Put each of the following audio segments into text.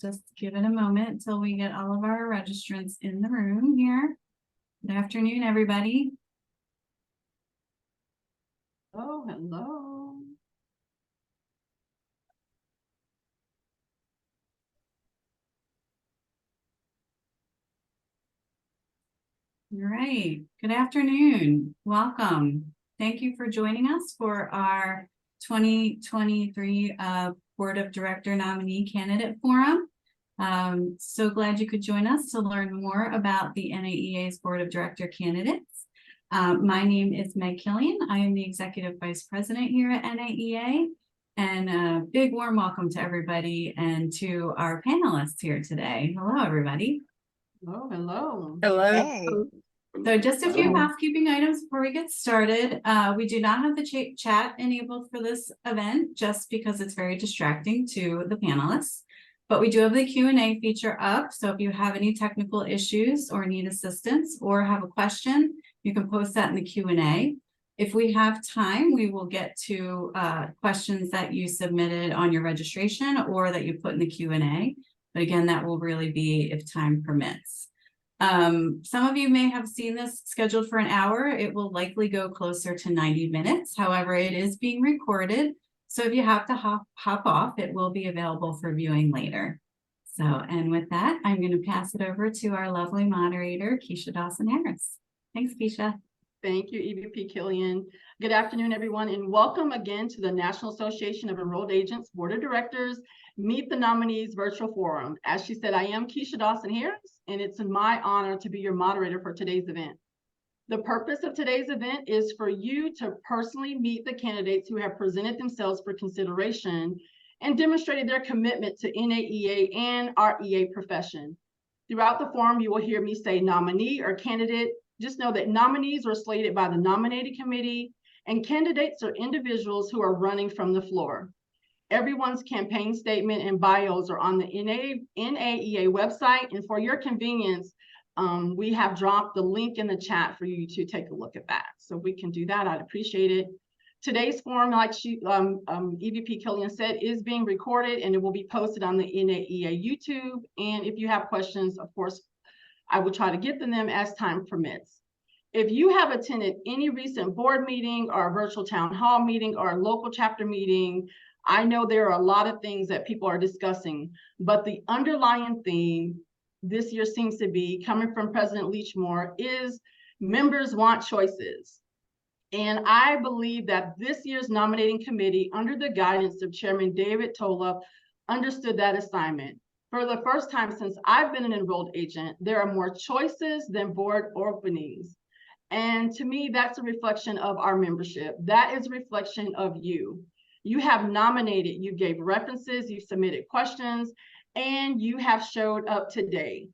Just give it a moment until we get all of our registrants in the room here. Good afternoon, everybody. Oh, hello. All right. Good afternoon. Welcome. Thank you for joining us for our 2023 Board of Director Nominee Candidate Forum. So glad you could join us to learn more about the NAEA's Board of Director candidates. My name is Meg Killian. I am the Executive Vice President here at NAEA. And a big warm welcome to everybody and to our panelists here today. Hello, everybody. Oh, hello. Hello. Hey. So just a few housekeeping items before we get started. We do not have the chat enabled for this event just because it's very distracting to the panelists. But we do have the Q&A feature up. So if you have any technical issues or need assistance or have a question, you can post that in the Q&A. If we have time, we will get to questions that you submitted on your registration or that you put in the Q&A. But again, that will really be if time permits. Some of you may have seen this scheduled for an hour. It will likely go closer to 90 minutes. However, it is being recorded. So if you have to hop off, it will be available for viewing later. So, and with that, I'm going to pass it over to our lovely moderator, Keisha Dawson-Harris. Thanks, Keisha. Thank you, EVP Killian. Good afternoon, everyone, and welcome again to the National Association of Enrolled Agents Board of Directors Meet the Nominees Virtual Forum. As she said, I am Keisha Dawson-Harris, and it's my honor to be your moderator for today's event. The purpose of today's event is for you to personally meet the candidates who have presented themselves for consideration and demonstrated their commitment to NAEA and our EA profession. Throughout the forum, you will hear me say nominee or candidate. Just know that nominees are slated by the nominating committee and candidates are individuals who are running from the floor. Everyone's campaign statement and bios are on the NAEA website, and for your convenience, we have dropped the link in the chat for you to take a look at that. So we can do that, I'd appreciate it. Today's forum, like EVP Killian said, is being recorded and it will be posted on the NAEA YouTube. And if you have questions, of course, I will try to get to them as time permits. If you have attended any recent board meeting or a virtual town hall meeting or a local chapter meeting, I know there are a lot of things that people are discussing, but the underlying theme this year seems to be, coming from President Leachmore, is members want choices. And I believe that this year's nominating committee, under the guidance of Chairman David Tola, understood that assignment. For the first time since I've been an enrolled agent, there are more choices than board openings. And to me, that's a reflection of our membership. That is a reflection of you. You have nominated, you gave references, you submitted questions, and you have showed up today.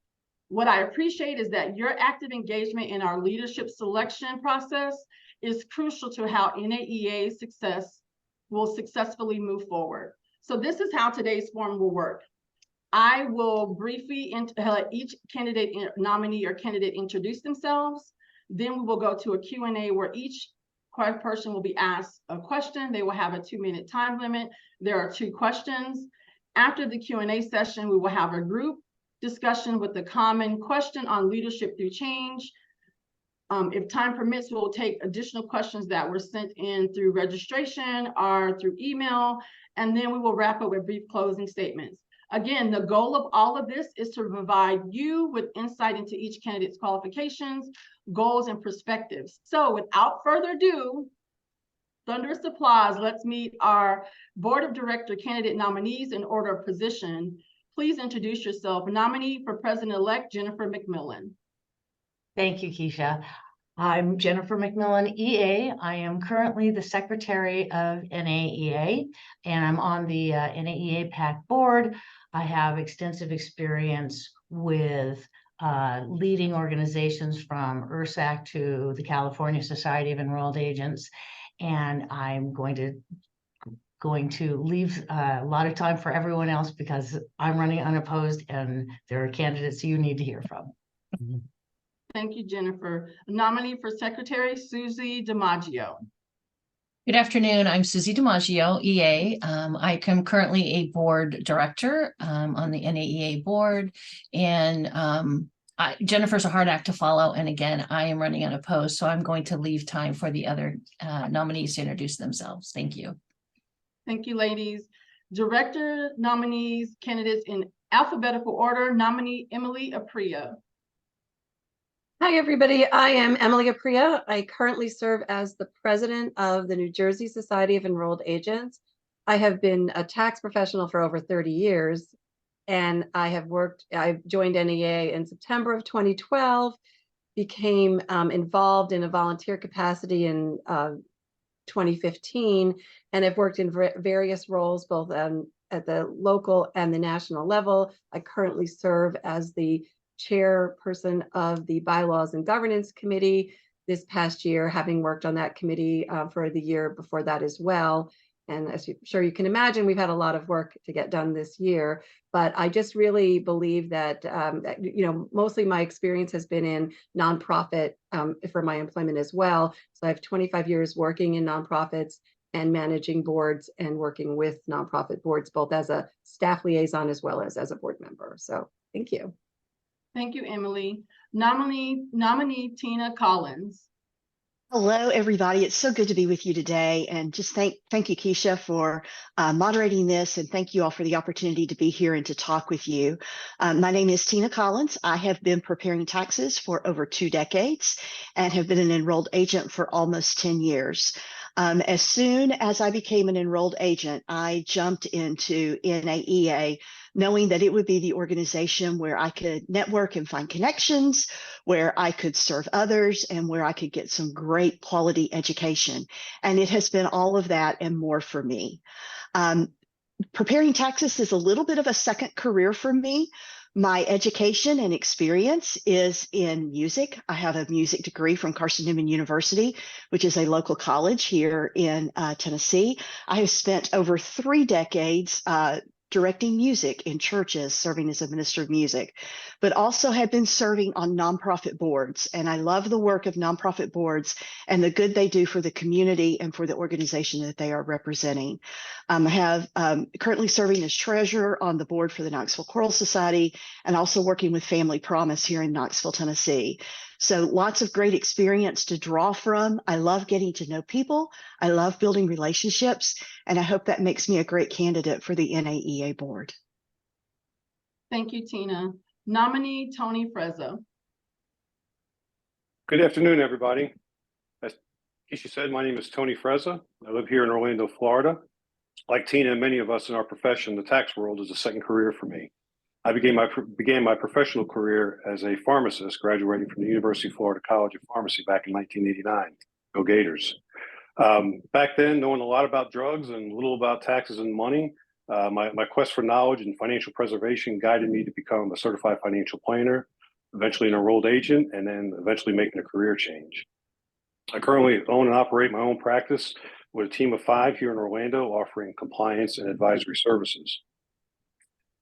What I appreciate is that your active engagement in our leadership selection process is crucial to how NAEA will successfully move forward. So this is how today's forum will work. I will briefly let each candidate, nominee or candidate introduce themselves. Then we will go to a Q&A where each person will be asked a question. They will have a 2-minute time limit. There are 2 questions. After the Q&A session, we will have a group discussion with the common question on leadership through change. If time permits, we'll take additional questions that were sent in through registration or through email, and then we will wrap up with brief closing statements. Again, the goal of all of this is to provide you with insight into each candidate's qualifications, goals, and perspectives. So without further ado, thunderous applause, let's meet our Board of Director candidate nominees in order of position. Please introduce yourself. Nominee for President-elect Jennifer McMillan. Thank you, Keisha. I'm Jennifer McMillan, EA. I am currently the Secretary of NAEA, and I'm on the NAEA PAC board. I have extensive experience with leading organizations from ERSAC to the California Society of Enrolled Agents, and I'm going to leave a lot of time for everyone else because I'm running unopposed and there are candidates you need to hear from. Thank you, Jennifer. Nominee for Secretary, Susie DiMaggio. Good afternoon. I'm Susie DiMaggio, EA. I am currently a board director on the NAEA board, and Jennifer's a hard act to follow. And again, I am running unopposed, so I'm going to leave time for the other nominees to introduce themselves. Thank you. Thank you, ladies. Director nominees, candidates in alphabetical order. Nominee Emily Apria. Hi, everybody. I am Emily Apria. I currently serve as the president of the New Jersey Society of Enrolled Agents. I have been a tax professional for over 30 years, and I joined NAEA in September of 2012, became involved in a volunteer capacity in 2015, and have worked in various roles, both at the local and the national level. I currently serve as the chairperson of the Bylaws and Governance Committee this past year, having worked on that committee for the year before that as well. And as I'm sure you can imagine, we've had a lot of work to get done this year. But I just really believe that, mostly my experience has been in nonprofit for my employment as well. So I have 25 years working in nonprofits and managing boards and working with nonprofit boards, both as a staff liaison as well as a board member. So thank you. Thank you, Emily. Nominee Tina Collins. Hello, everybody. It's so good to be with you today. And just thank you, Keisha, for moderating this. And thank you all for the opportunity to be here and to talk with you. My name is Tina Collins. I have been preparing taxes for over 2 decades and have been an enrolled agent for almost 10 years. As soon as I became an enrolled agent, I jumped into NAEA, knowing that it would be the organization where I could network and find connections, where I could serve others, and where I could get some great quality education. And it has been all of that and more for me. Preparing taxes is a little bit of a second career for me. My education and experience is in music. I have a music degree from Carson Newman University, which is a local college here in Tennessee. I have spent over 3 decades directing music in churches, serving as a minister of music, but also have been serving on nonprofit boards. And I love the work of nonprofit boards and the good they do for the community and for the organization that they are representing. I have currently serving as treasurer on the board for the Knoxville Choral Society and also working with Family Promise here in Knoxville, Tennessee. So lots of great experience to draw from. I love getting to know people. I love building relationships, and I hope that makes me a great candidate for the NAEA board. Thank you, Tina. Nominee Tony Frezza. Good afternoon, everybody. As Keisha said, my name is Tony Frezza. I live here in Orlando, Florida. Like Tina and many of us in our profession, the tax world is a second career for me. I began my professional career as a pharmacist, graduating from the University of Florida College of Pharmacy back in 1989. Go Gators. Back then, knowing a lot about drugs and little about taxes and money, my quest for knowledge and financial preservation guided me to become a certified financial planner, eventually an enrolled agent, and then eventually making a career change. I currently own and operate my own practice with a team of 5 here in Orlando, offering compliance and advisory services.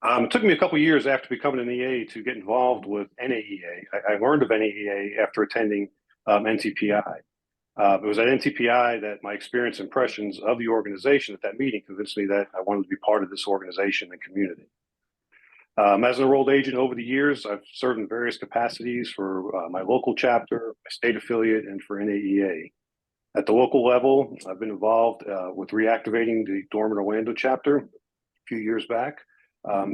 It took me a couple of years after becoming an EA to get involved with NAEA. I learned of NAEA after attending NTPI. It was at NTPI that my experience and impressions of the organization at that meeting convinced me that I wanted to be part of this organization and community. As an enrolled agent over the years, I've served in various capacities for my local chapter, my state affiliate, and for NAEA. At the local level, I've been involved with reactivating the dormant Orlando chapter a few years back.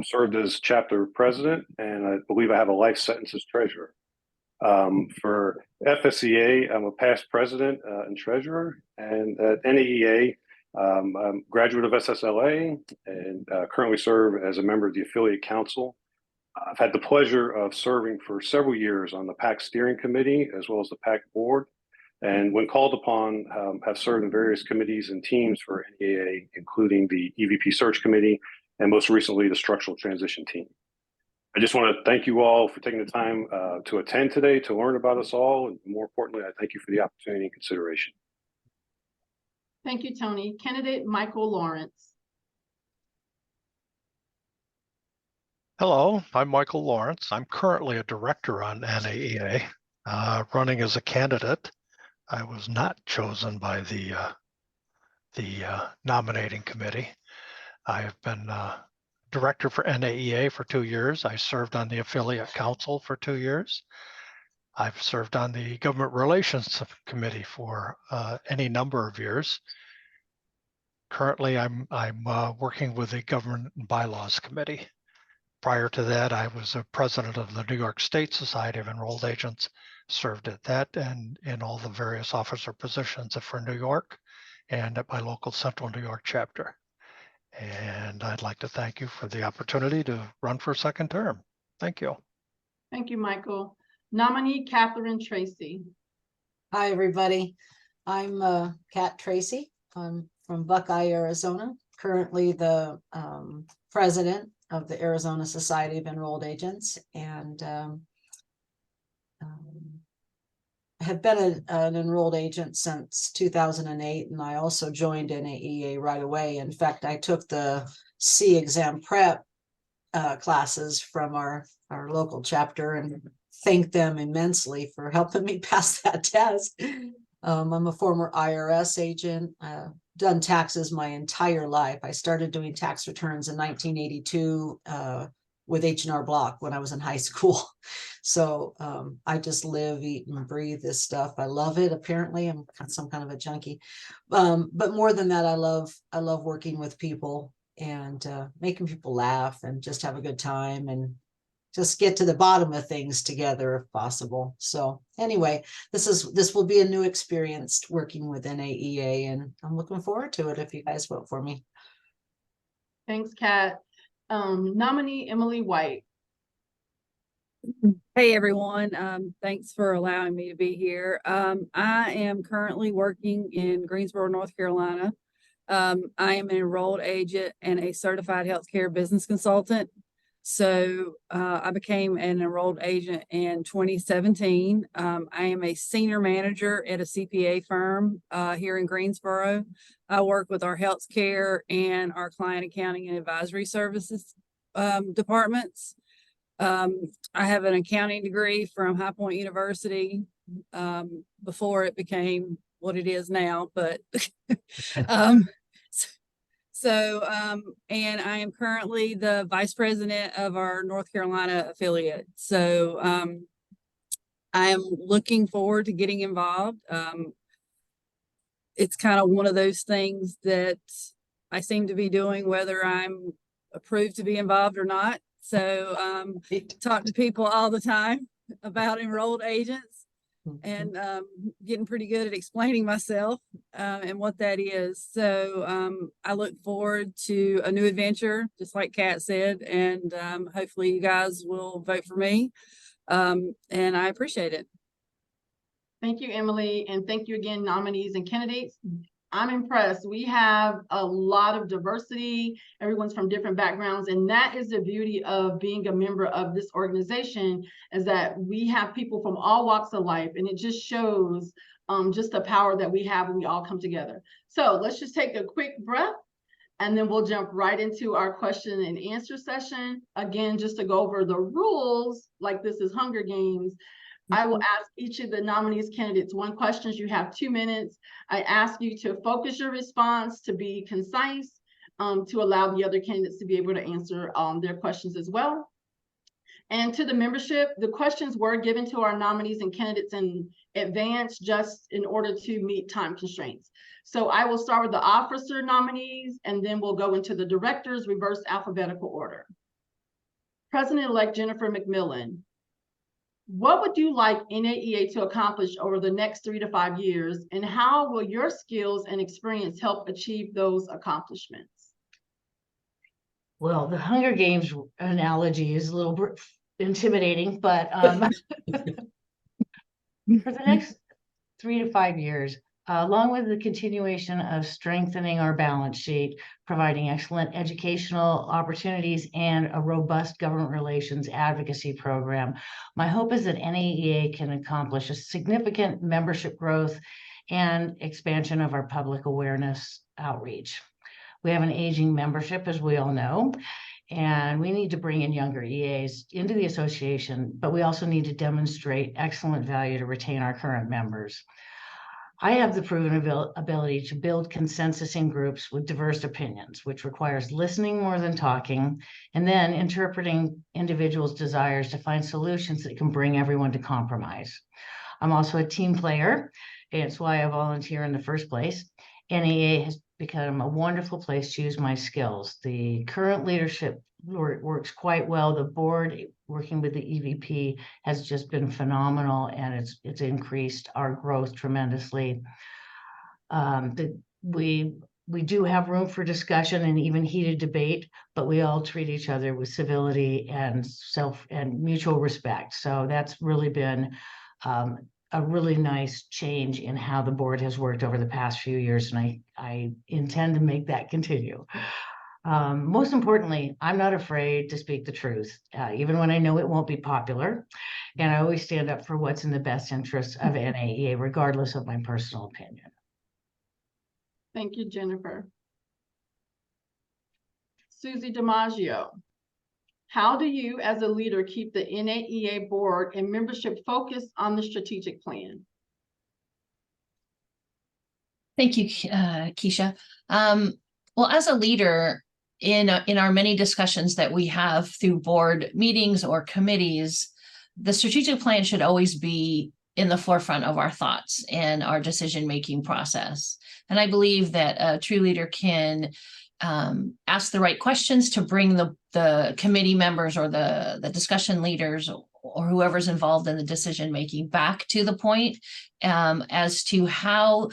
Served as chapter president, and I believe I have a life sentence as treasurer. For FSEA, I'm a past president and treasurer, and at NAEA, I'm a graduate of SSLA and currently serve as a member of the affiliate council. I've had the pleasure of serving for several years on the PAC steering committee as well as the PAC board, and when called upon, have served in various committees and teams for NAEA, including the EVP search committee, and most recently, the structural transition team. I just want to thank you all for taking the time to attend today, to learn about us all. And more importantly, I thank you for the opportunity and consideration. Thank you, Tony. Candidate Michael Lawrence. Hello, I'm Michael Lawrence. I'm currently a director on NAEA, running as a candidate. I was not chosen by the the nominating committee. I have been director for NAEA for 2 years. I served on the affiliate council for 2 years. I've served on the government relations committee for any number of years. Currently, I'm working with the government and bylaws committee. Prior to that, I was a president of the New York State Society of Enrolled Agents, served at that and in all the various officer positions for New York and at my local Central New York chapter. And I'd like to thank you for the opportunity to run for a second term. Thank you. Thank you, Michael. Nominee Catherine Tracy. Hi, everybody. I'm Kat Tracy. I'm from Buckeye, Arizona, currently the president of the Arizona Society of Enrolled Agents, and have been an enrolled agent since 2008, and I also joined NAEA right away. In fact, I took the C exam prep classes from our local chapter and thank them immensely for helping me pass that test. I'm a former IRS agent, done taxes my entire life. I started doing tax returns in 1982 with H&R Block when I was in high school. So I just live, eat, and breathe this stuff. I love it. Apparently, I'm some kind of a junkie. But more than that, I love working with people and making people laugh and just have a good time and just get to the bottom of things together if possible. So anyway, this will be a new experience working with NAEA, and I'm looking forward to it if you guys vote for me. Thanks, Kat. Nominee Emily White. Hey everyone, thanks for allowing me to be here. I am currently working in Greensboro, North Carolina. I am an enrolled agent and a certified healthcare business consultant. So I became an enrolled agent in 2017. I am a senior manager at a CPA firm here in Greensboro. I work with our healthcare and our client accounting and advisory services departments. I have an accounting degree from High Point University before it became what it is now, but and I am currently the vice president of our North Carolina affiliate. So I am looking forward to getting involved. It's kind of one of those things that I seem to be doing whether I'm approved to be involved or not. So talk to people all the time about enrolled agents and getting pretty good at explaining myself and what that is. So I look forward to a new adventure, just like Kat said, and hopefully you guys will vote for me. And I appreciate it. Thank you, Emily, and thank you again, nominees and candidates. I'm impressed. We have a lot of diversity. Everyone's from different backgrounds, and that is the beauty of being a member of this organization, is that we have people from all walks of life, and it just shows just the power that we have when we all come together. So let's just take a quick breath, and then we'll jump right into our question and answer session. Again, just to go over the rules, like this is Hunger Games. I will ask each of the nominees candidates one question. You have 2 minutes. I ask you to focus your response, to be concise, to allow the other candidates to be able to answer their questions as well. And to the membership, the questions were given to our nominees and candidates in advance just in order to meet time constraints. So I will start with the officer nominees, and then we'll go into the directors, reverse alphabetical order. President-elect Jennifer McMillan, what would you like NAEA to accomplish over the next 3 to 5 years, and how will your skills and experience help achieve those accomplishments? Well, the Hunger Games analogy is a little intimidating, but for the next 3 to 5 years, along with the continuation of strengthening our balance sheet, providing excellent educational opportunities, and a robust government relations advocacy program, my hope is that NAEA can accomplish a significant membership growth and expansion of our public awareness outreach. We have an aging membership, as we all know, and we need to bring in younger EAs into the association, but we also need to demonstrate excellent value to retain our current members. I have the proven ability to build consensus in groups with diverse opinions, which requires listening more than talking, and then interpreting individuals' desires to find solutions that can bring everyone to compromise. I'm also a team player. It's why I volunteer in the first place. NAEA has become a wonderful place to use my skills. The current leadership works quite well. The board, working with the EVP, has just been phenomenal, and it's increased our growth tremendously. We do have room for discussion and even heated debate, but we all treat each other with civility and mutual respect. So that's really been a really nice change in how the board has worked over the past few years, and I intend to make that continue. Most importantly, I'm not afraid to speak the truth, even when I know it won't be popular. And I always stand up for what's in the best interests of NAEA, regardless of my personal opinion. Thank you, Jennifer. Susie DiMaggio, how do you as a leader keep the NAEA board and membership focused on the strategic plan? Thank you, Keisha. Well, as a leader, in our many discussions that we have through board meetings or committees, the strategic plan should always be in the forefront of our thoughts and our decision-making process. And I believe that a true leader can ask the right questions to bring the committee members or the discussion leaders or whoever's involved in the decision-making back to the point as to how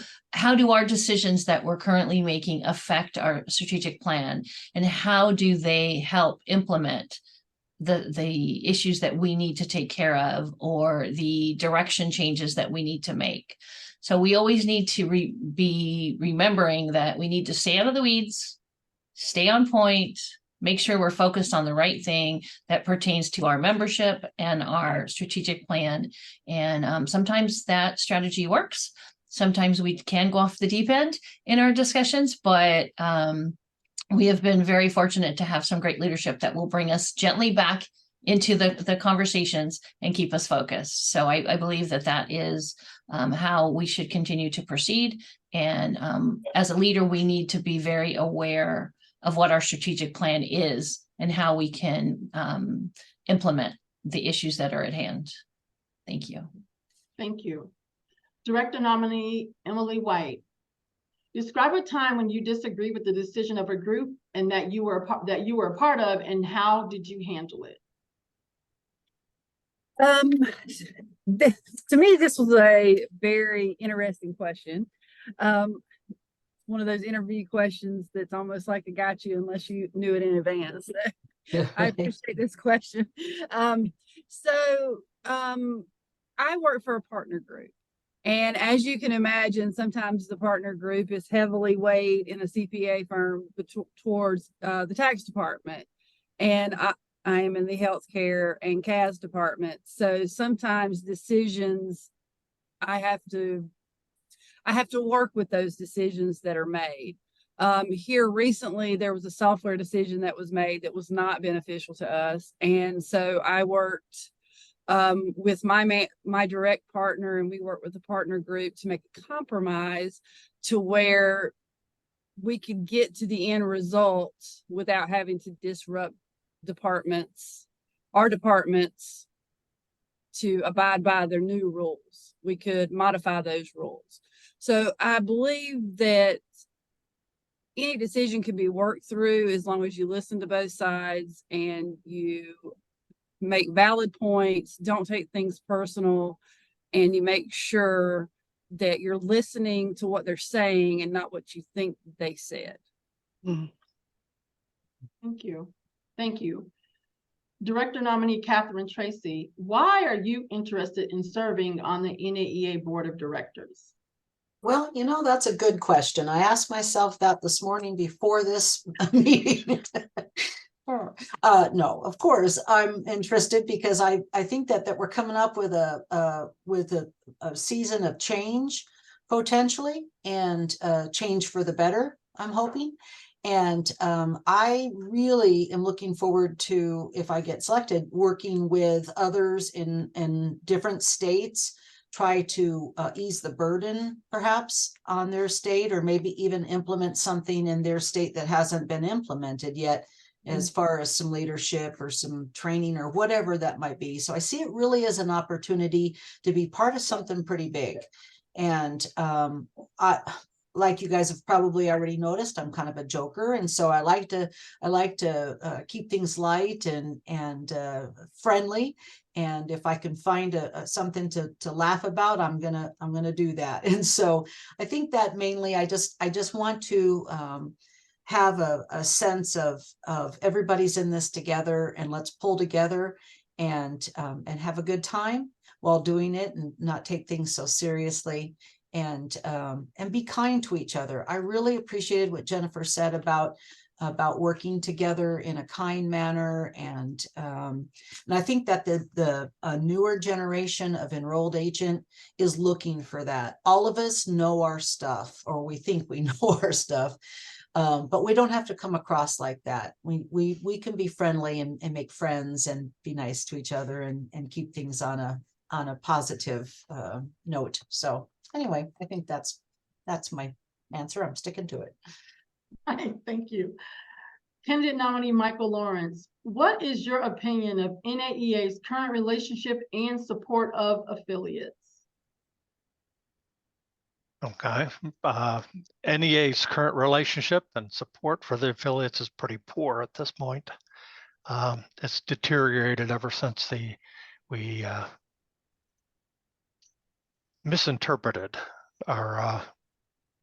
do our decisions that we're currently making affect our strategic plan, and how do they help implement the issues that we need to take care of, or the direction changes that we need to make. So we always need to be remembering that we need to stay out of the weeds, stay on point, make sure we're focused on the right thing that pertains to our membership and our strategic plan. And sometimes that strategy works. Sometimes we can go off the deep end in our discussions, but we have been very fortunate to have some great leadership that will bring us gently back into the conversations and keep us focused. So I believe that is how we should continue to proceed. And as a leader, we need to be very aware of what our strategic plan is and how we can implement the issues that are at hand. Thank you. Thank you. Director nominee Emily White. Describe a time when you disagree with the decision of a group and that you were a part of, and how did you handle it? To me, this was a very interesting question. One of those interview questions that's almost like a got you unless you knew it in advance. I appreciate this question. I work for a partner group. And as you can imagine, sometimes the partner group is heavily weighed in a CPA firm towards the tax department. And I am in the healthcare and CAS department. So sometimes decisions, I have to work with those decisions that are made. Here recently, there was a software decision that was made that was not beneficial to us. And so I worked with my direct partner, and we worked with the partner group to make a compromise to where we could get to the end result without having to disrupt our departments to abide by their new rules. We could modify those rules. So I believe that any decision can be worked through as long as you listen to both sides and you make valid points, don't take things personal, and you make sure that you're listening to what they're saying and not what you think they said. Thank you. Thank you. Director nominee Catherine Tracy, why are you interested in serving on the NAEA Board of Directors? Well, that's a good question. I asked myself that this morning before this meeting. No, of course, I'm interested because I think that we're coming up with a season of change, potentially, and change for the better, I'm hoping. And I really am looking forward to, if I get selected, working with others in different states try to ease the burden perhaps on their state, or maybe even implement something in their state that hasn't been implemented yet, as far as some leadership or some training or whatever that might be. So I see it really as an opportunity to be part of something pretty big. And like you guys have probably already noticed, I'm kind of a joker, and so I like to keep things light and friendly. And if I can find something to laugh about, I'm gonna do that. And so I think that mainly I just want to have a sense of everybody's in this together, and let's pull together and have a good time while doing it, and not take things so seriously, and be kind to each other. I really appreciated what Jennifer said about working together in a kind manner, and I think that the newer generation of enrolled agent is looking for that. All of us know our stuff, or we think we know our stuff, but we don't have to come across like that. We can be friendly and make friends and be nice to each other, and keep things on a positive note. So anyway, I think that's my answer. I'm sticking to it. Hi, thank you. Candidate nominee Michael Lawrence, what is your opinion of NAEA's current relationship and support of affiliates? Okay. NEA's current relationship and support for the affiliates is pretty poor at this point. It's deteriorated ever since we misinterpreted our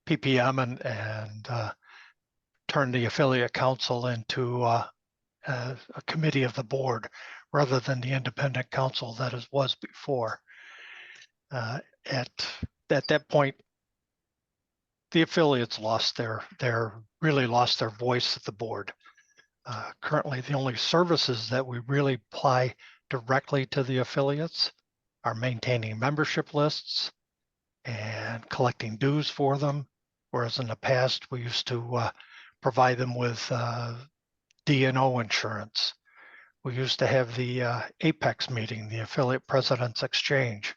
PPM and turned the affiliate council into a committee of the board rather than the independent council that it was before. At that point, the affiliates really lost their voice at the board. Currently, the only services that we really apply directly to the affiliates are maintaining membership lists and collecting dues for them, whereas in the past we used to provide them with D&O insurance. We used to have the Apex meeting, the Affiliate President's Exchange,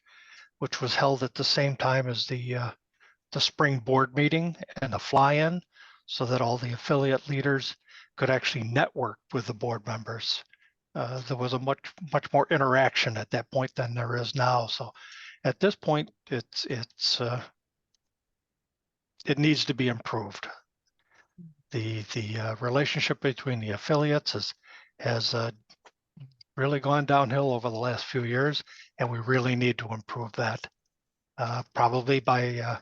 which was held at the same time as the spring board meeting and the fly-in, so that all the affiliate leaders could actually network with the board members. There was a much more interaction at that point than there is now. So at this point, it needs to be improved. The relationship between the affiliates has really gone downhill over the last few years, and we really need to improve that. Probably by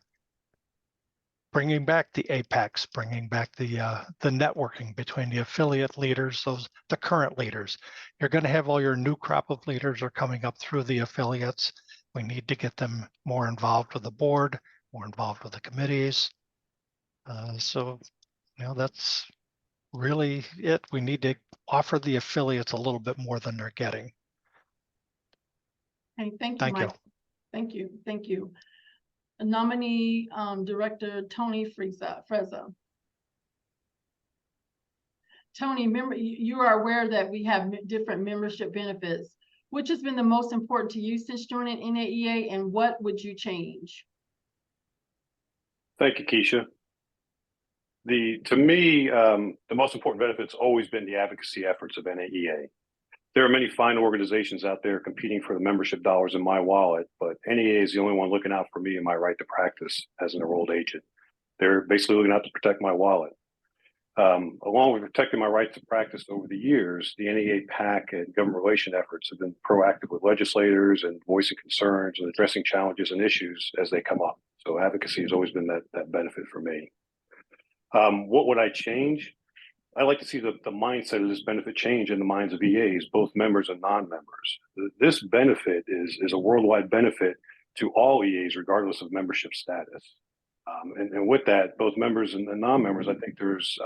bringing back the Apex, bringing back the networking between the affiliate leaders, the current leaders. You're going to have all your new crop of leaders are coming up through the affiliates. We need to get them more involved with the board, more involved with the committees. So, that's really it. We need to offer the affiliates a little bit more than they're getting. Hey, thank you, Thank Mike. you. Thank you. Nominee Director Tony Frezza. Tony, remember, you are aware that we have different membership benefits. Which has been the most important to you since joining NAEA, and what would you change? Thank you, Keisha. To me, the most important benefit's always been the advocacy efforts of NAEA. There are many fine organizations out there competing for the membership dollars in my wallet, but NAEA is the only one looking out for me and my right to practice as an enrolled agent. They're basically looking out to protect my wallet. Along with protecting my right to practice over the years, the NAEA PAC and government relation efforts have been proactive with legislators and voicing concerns and addressing challenges and issues as they come up. So advocacy has always been that benefit for me. What would I change? I like to see the mindset of this benefit change in the minds of EAs, both members and non-members. This benefit is a worldwide benefit to all EAs, regardless of membership status. And with that, both members and non-members, I think there's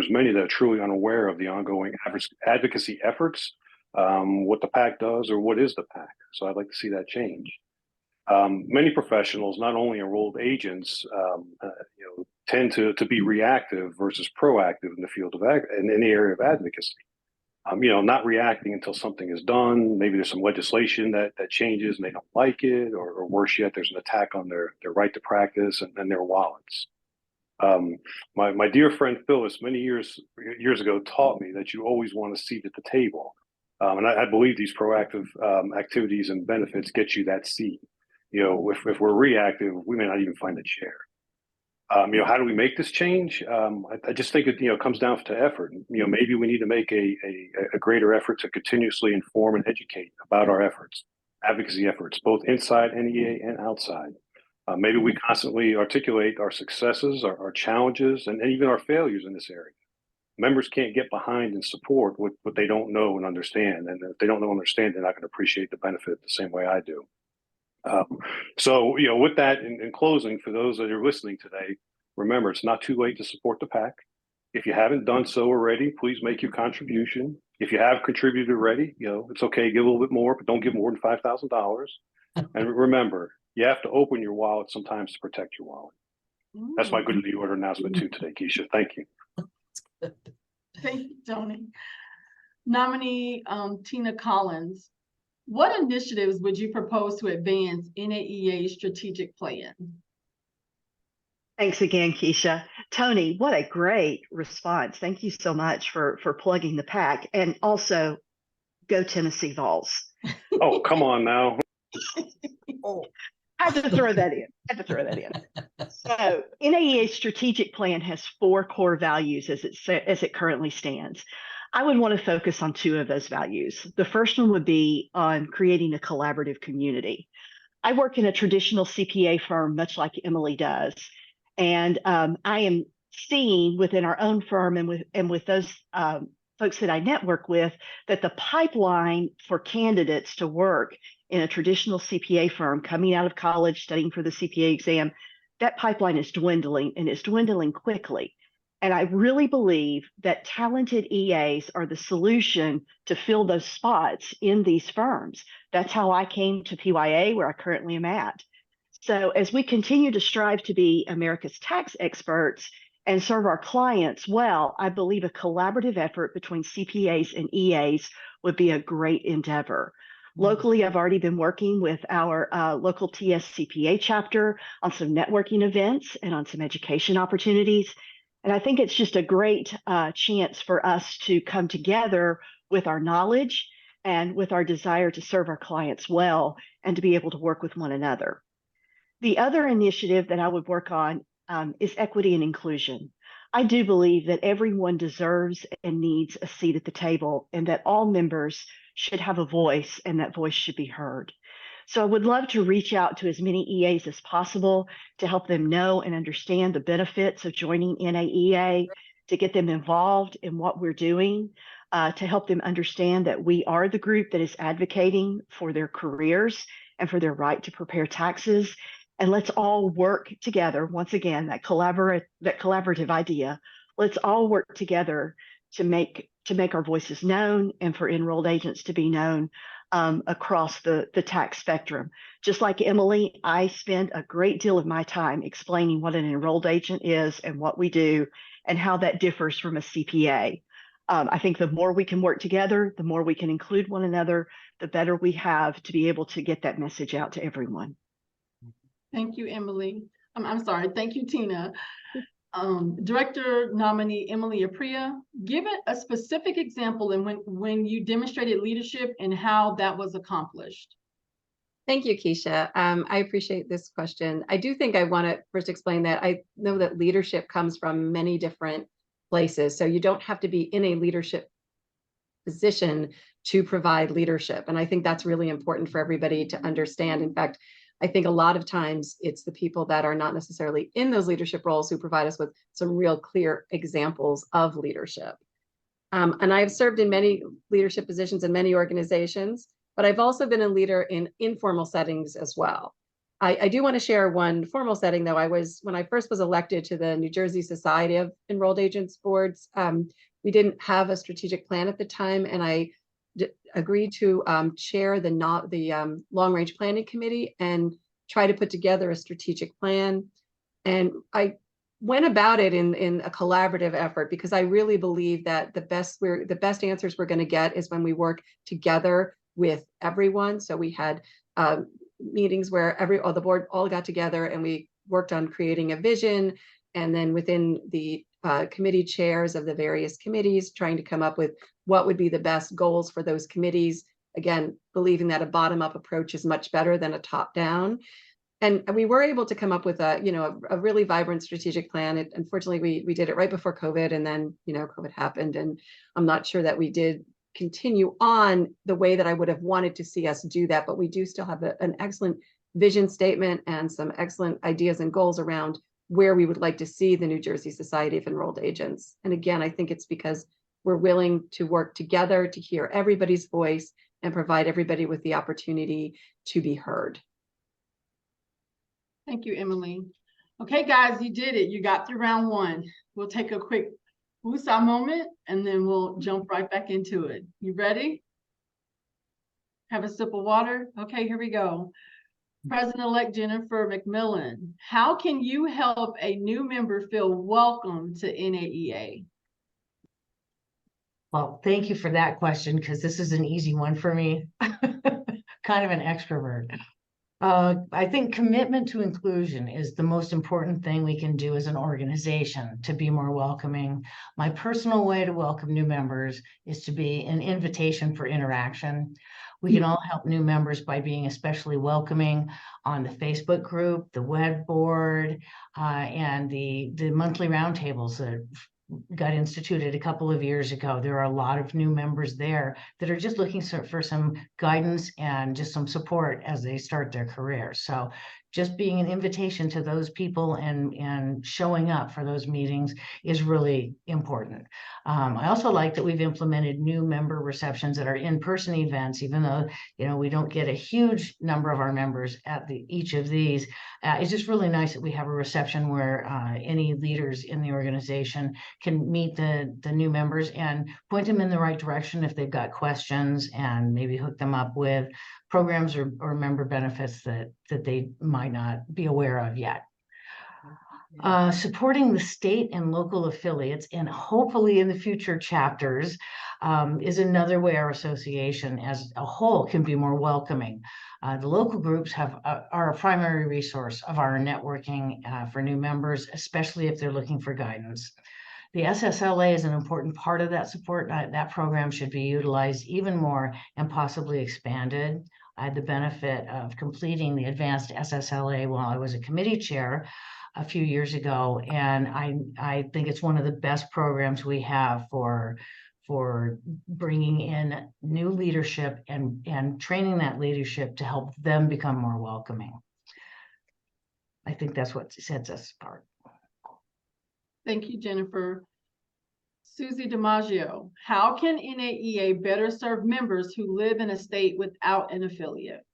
many that are truly unaware of the ongoing advocacy efforts, what the PAC does or what is the PAC. So I'd like to see that change. Many professionals, not only enrolled agents, tend to be reactive versus proactive in the field of in the area of advocacy. Not reacting until something is done. Maybe there's some legislation that changes and they don't like it, or worse yet, there's an attack on their right to practice and their wallets. My dear friend Phyllis, many years ago, taught me that you always want a seat at the table. And I believe these proactive activities and benefits get you that seat. If we're reactive, we may not even find a chair. How do we make this change? I just think it comes down to effort. Maybe we need to make a greater effort to continuously inform and educate about our efforts, advocacy efforts, both inside NEA and outside. Maybe we constantly articulate our successes, our challenges, and even our failures in this area. Members can't get behind and support what they don't know and understand. And if they don't know and understand, they're not going to appreciate the benefit the same way I do. With that, in closing, for those that are listening today, remember, it's not too late to support the PAC. If you haven't done so already, please make your contribution. If you have contributed already, it's okay, give a little bit more, but don't give more than $5,000. And remember, you have to open your wallet sometimes to protect your wallet. That's my good of the order announcement too today, Keisha. Thank you. Thank you, Tony. Nominee Tina Collins, what initiatives would you propose to advance NAEA's strategic plan? Thanks again, Keisha. Tony, what a great response. Thank you so much for plugging the PAC, and also go Tennessee Vols. Oh, come on now. I had to throw that in. So NAEA's strategic plan has 4 core values as it currently stands. I would want to focus on 2 of those values. The first one would be on creating a collaborative community. I work in a traditional CPA firm, much like Emily does. And I am seeing within our own firm and with those folks that I network with, that the pipeline for candidates to work in a traditional CPA firm coming out of college, studying for the CPA exam, that pipeline is dwindling, and it's dwindling quickly. And I really believe that talented EAs are the solution to fill those spots in these firms. That's how I came to PYA, where I currently am at. So as we continue to strive to be America's tax experts and serve our clients well, I believe a collaborative effort between CPAs and EAs would be a great endeavor. Locally, I've already been working with our local TS CPA chapter on some networking events and on some education opportunities. And I think it's just a great chance for us to come together with our knowledge and with our desire to serve our clients well and to be able to work with one another. The other initiative that I would work on is equity and inclusion. I do believe that everyone deserves and needs a seat at the table, and that all members should have a voice, and that voice should be heard. So I would love to reach out to as many EAs as possible to help them know and understand the benefits of joining NAEA, to get them involved in what we're doing, to help them understand that we are the group that is advocating for their careers and for their right to prepare taxes. And let's all work together. Once again, that collaborative idea. Let's all work together to make our voices known, and for enrolled agents to be known across the tax spectrum. Just like Emily, I spend a great deal of my time explaining what an enrolled agent is and what we do and how that differs from a CPA. I think the more we can work together, the more we can include one another, the better we have to be able to get that message out to everyone. Thank you, Emily. I'm sorry. Thank you, Tina. Director nominee Emily Apria, give it a specific example and when you demonstrated leadership and how that was accomplished. Thank you, Keisha. I appreciate this question. I do think I want to first explain that I know that leadership comes from many different places. So you don't have to be in a leadership position to provide leadership. And I think that's really important for everybody to understand. In fact, I think a lot of times it's the people that are not necessarily in those leadership roles who provide us with some real clear examples of leadership. And I've served in many leadership positions in many organizations, but I've also been a leader in informal settings as well. I do want to share one formal setting, though. When I first was elected to the New Jersey Society of Enrolled Agents boards, we didn't have a strategic plan at the time, and I agreed to chair the long-range planning committee and try to put together a strategic plan. And I went about it in a collaborative effort, because I really believe that the best answers we're going to get is when we work together with everyone. So we had meetings where the board all got together and we worked on creating a vision, and then within the committee chairs of the various committees, trying to come up with what would be the best goals for those committees. Again, believing that a bottom-up approach is much better than a top-down. And we were able to come up with a really vibrant strategic plan. Unfortunately, we did it right before COVID, and then COVID happened, and I'm not sure that we did continue on the way that I would have wanted to see us do that. But we do still have an excellent vision statement and some excellent ideas and goals around where we would like to see the New Jersey Society of Enrolled Agents. And again, I think it's because we're willing to work together to hear everybody's voice and provide everybody with the opportunity to be heard. Thank you, Emily. Okay, guys, you did it. You got through round one. We'll take a quick woosah moment and then we'll jump right back into it. You ready? Have a sip of water? Okay, here we go. President-elect Jennifer McMillan, how can you help a new member feel welcome to NAEA? Well, thank you for that question, because this is an easy one for me. Kind of an extrovert. I think commitment to inclusion is the most important thing we can do as an organization to be more welcoming. My personal way to welcome new members is to be an invitation for interaction. We can all help new members by being especially welcoming on the Facebook group, the web board, and the monthly roundtables that got instituted a couple of years ago. There are a lot of new members there that are just looking for some guidance and just some support as they start their career. So just being an invitation to those people and showing up for those meetings is really important. I also like that we've implemented new member receptions that are in-person events, even though we don't get a huge number of our members at each of these. It's just really nice that we have a reception where any leaders in the organization can meet the new members and point them in the right direction if they've got questions, and maybe hook them up with programs or member benefits that they might not be aware of yet. Supporting the state and local affiliates, and hopefully in the future chapters, is another way our association as a whole can be more welcoming. The local groups are a primary resource of our networking for new members, especially if they're looking for guidance. The SSLA is an important part of that support. That program should be utilized even more and possibly expanded. I had the benefit of completing the advanced SSLA while I was a committee chair a few years ago, and I think it's one of the best programs we have for bringing in new leadership and training that leadership to help them become more welcoming. I think that's what sets us apart. Thank you, Jennifer. Susie DiMaggio, how can NAEA better serve members who live in a state without an affiliate?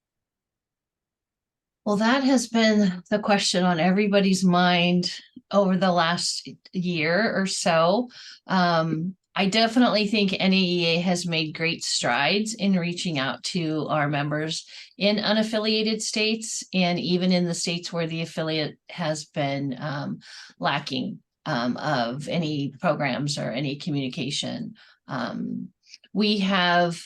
Well, that has been the question on everybody's mind over the last year or so. I definitely think NAEA has made great strides in reaching out to our members in unaffiliated states, and even in the states where the affiliate has been lacking of any programs or any communication. We have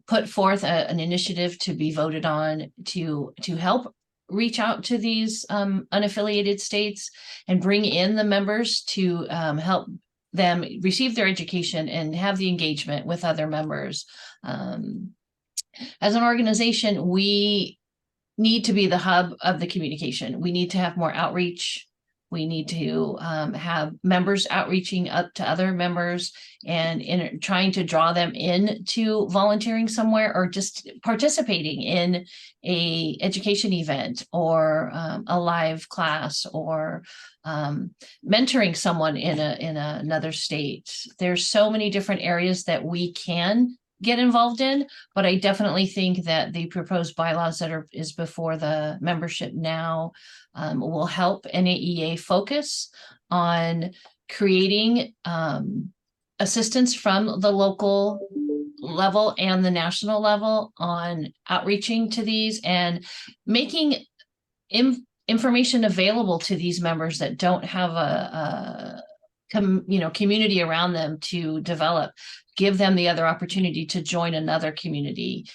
put forth an initiative to be voted on to help reach out to these unaffiliated states and bring in the members to help them receive their education and have the engagement with other members. As an organization, we need to be the hub of the communication. We need to have more outreach. We need to have members outreaching up to other members and in trying to draw them into volunteering somewhere or just participating in a education event or a live class or mentoring someone in another state. There's so many different areas that we can get involved in, but I definitely think that the proposed bylaws that is before the membership now will help NAEA focus on creating assistance from the local level and the national level on outreaching to these and making information available to these members that don't have community around them to develop, give them the other opportunity to join another community,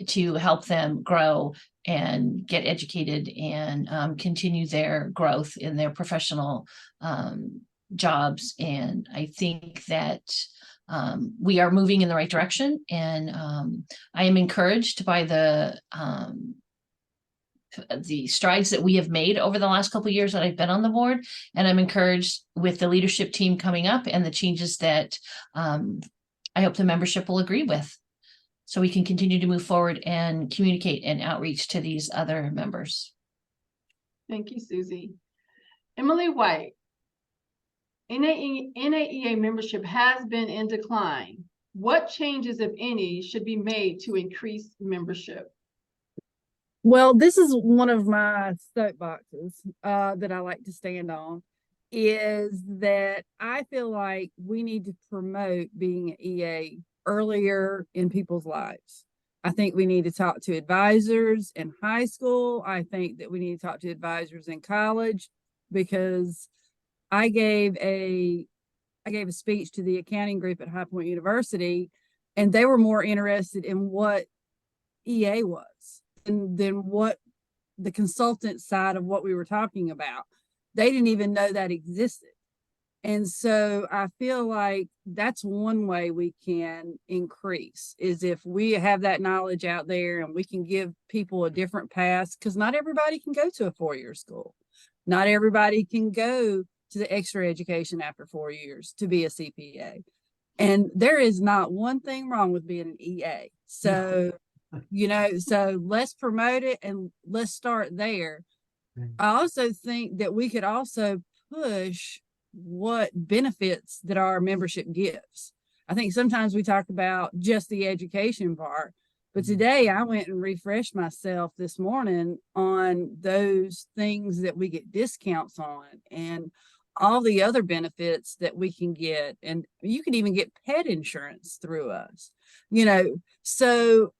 to help them grow and get educated and continue their growth in their professional jobs. And I think that we are moving in the right direction, and I am encouraged by the strides that we have made over the last couple of years that I've been on the board, and I'm encouraged with the leadership team coming up and the changes that I hope the membership will agree with, so we can continue to move forward and communicate and outreach to these other members. Thank you, Susie. Emily White. NAEA membership has been in decline. What changes, if any, should be made to increase membership? Well, this is one of my soapboxes that I like to stand on, is that I feel like we need to promote being an EA earlier in people's lives. I think we need to talk to advisors in high school. I think that we need to talk to advisors in college, because I gave a speech to the accounting group at High Point University, and they were more interested in what EA was than what the consultant side of what we were talking about. They didn't even know that existed. And so I feel like that's one way we can increase, is if we have that knowledge out there and we can give people a different path, because not everybody can go to a 4-year school. Not everybody can go to the extra education after 4 years to be a CPA. And there is not one thing wrong with being an EA. So, so let's promote it and let's start there. I also think that we could also push what benefits that our membership gives. I think sometimes we talk about just the education part, but today I went and refreshed myself this morning on those things that we get discounts on and all the other benefits that we can get. And you can even get pet insurance through us, so,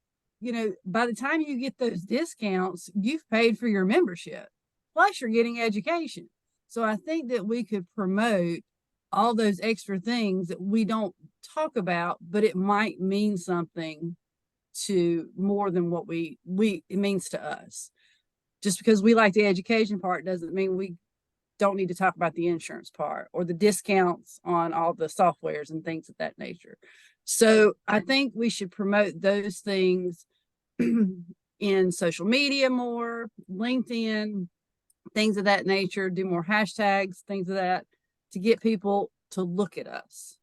by the time you get those discounts, you've paid for your membership, plus you're getting education. So I think that we could promote all those extra things that we don't talk about, but it might mean something to more than what it means to us. Just because we like the education part doesn't mean we don't need to talk about the insurance part or the discounts on all the softwares and things of that nature. So I think we should promote those things in social media more, LinkedIn, things of that nature, do more hashtags, things of that, to get people to look at us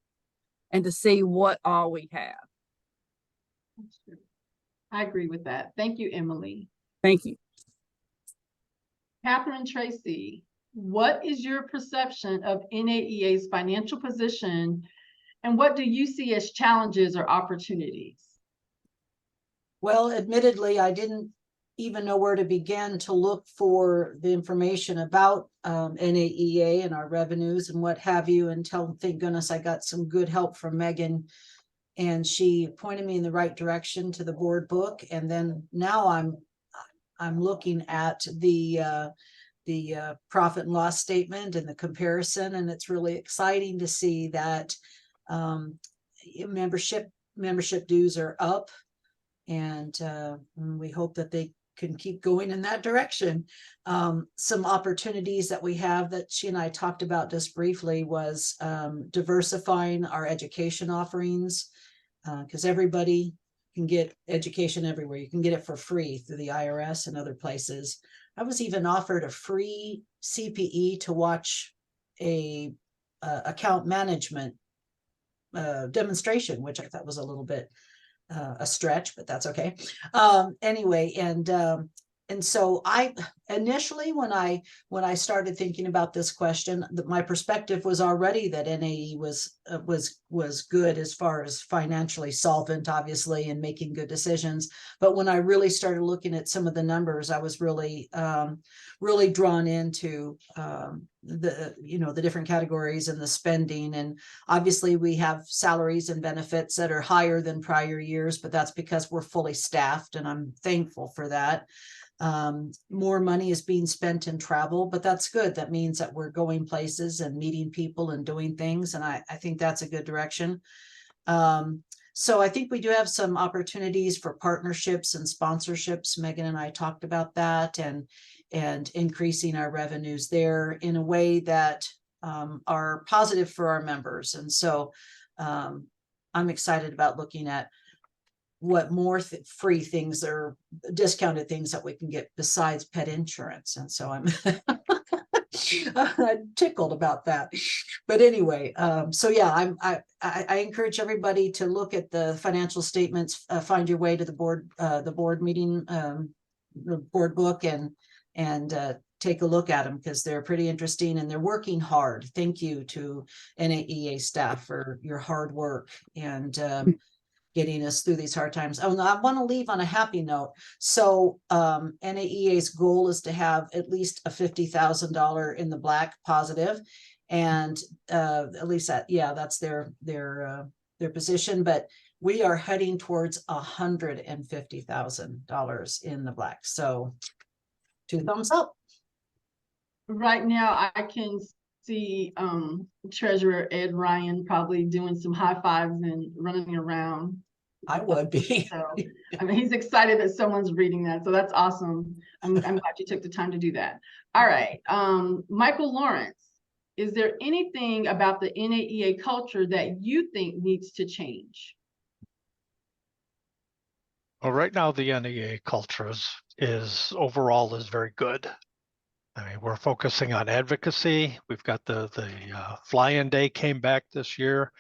and to see what all we have. I agree with that. Thank you, Emily. Thank you. Catherine Tracy, what is your perception of NAEA's financial position, and what do you see as challenges or opportunities? Well, admittedly, I didn't even know where to begin to look for the information about NAEA and our revenues and what have you, until, thank goodness, I got some good help from Megan, and she pointed me in the right direction to the board book. And then now I'm looking at the profit and loss statement and the comparison, and it's really exciting to see that membership dues are up, and we hope that they can keep going in that direction. Some opportunities that we have that she and I talked about just briefly was diversifying our education offerings, because everybody can get education everywhere. You can get it for free through the IRS and other places. I was even offered a free CPE to watch a account management demonstration, which I thought was a little bit a stretch, but that's okay. Anyway, and so I initially, when I started thinking about this question, my perspective was already that NAE was good as far as financially solvent, obviously, and making good decisions. But when I really started looking at some of the numbers, I was really drawn into the different categories and the spending. And obviously we have salaries and benefits that are higher than prior years, but that's because we're fully staffed, and I'm thankful for that. More money is being spent in travel, but that's good. That means that we're going places and meeting people and doing things. And I think that's a good direction. So I think we do have some opportunities for partnerships and sponsorships. Megan and I talked about that, and increasing our revenues there in a way that are positive for our members. And so I'm excited about looking at what more free things or discounted things that we can get besides pet insurance. And so I'm tickled about that. But anyway, so yeah, I encourage everybody to look at the financial statements, find your way to the board meeting, the board book, and take a look at them, because they're pretty interesting and they're working hard. Thank you to NAEA staff for your hard work and getting us through these hard times. Oh, no, I want to leave on a happy note. So NAEA's goal is to have at least a $50,000 in the black positive, and at least that, yeah, that's their position. But we are heading towards $150,000 in the black. So 2 thumbs up. Right now, I can see Treasurer Ed Ryan probably doing some high fives and running around. I would be. So, I mean, he's excited that someone's reading that. So that's awesome. I'm glad you took the time to do that. All right. Michael Lawrence, is there anything about the NAEA culture that you think needs to change? Well, right now the NAEA culture is overall very good. I mean, we're focusing on advocacy. We've got the fly-in day came back this year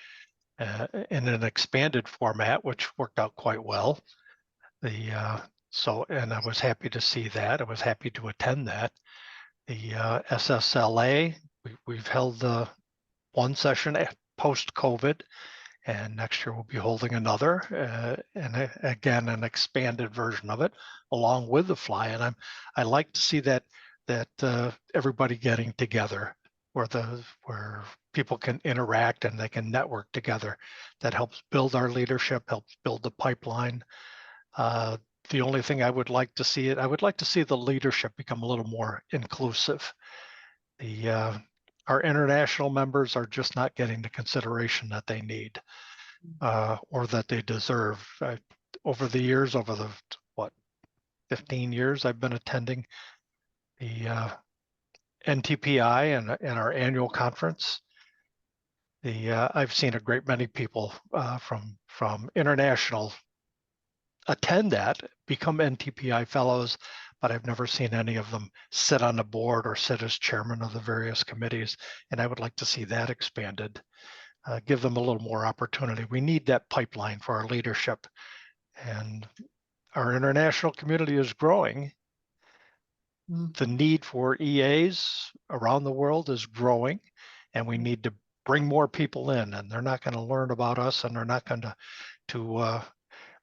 in an expanded format, which worked out quite well. And I was happy to see that. I was happy to attend that. The SSLA, we've held one session post-COVID, and next year we'll be holding another, and again an expanded version of it along with the fly-in. I like to see that everybody getting together where people can interact and they can network together. That helps build our leadership, helps build the pipeline. The only thing I would like to see the leadership become a little more inclusive. Our international members are just not getting the consideration that they need or that they deserve. Over the years, over the 15 years I've been attending the NTPI and our annual conference, I've seen a great many people from international attend that, become NTPI fellows, but I've never seen any of them sit on the board or sit as chairman of the various committees. And I would like to see that expanded, give them a little more opportunity. We need that pipeline for our leadership, and our international community is growing. The need for EAs around the world is growing, and we need to bring more people in, and they're not going to learn about us, and they're not going to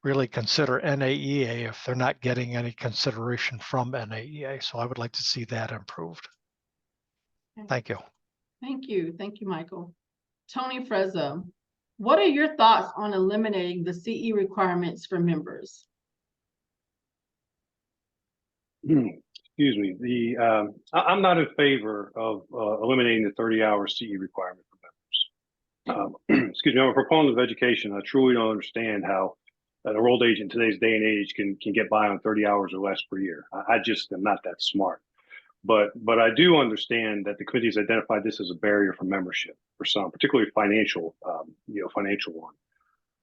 really consider NAEA if they're not getting any consideration from NAEA. So I would like to see that improved. Thank you. Thank you. Thank you, Michael. Tony Frezza, what are your thoughts on eliminating the CE requirements for members? Excuse me. I'm not in favor of eliminating the 30-hour CE requirement for members. Excuse me. I'm a proponent of education. I truly don't understand how an enrolled agent in today's day and age can get by on 30 hours or less per year. I just am not that smart. But I do understand that the committee has identified this as a barrier for membership for some, particularly financial one.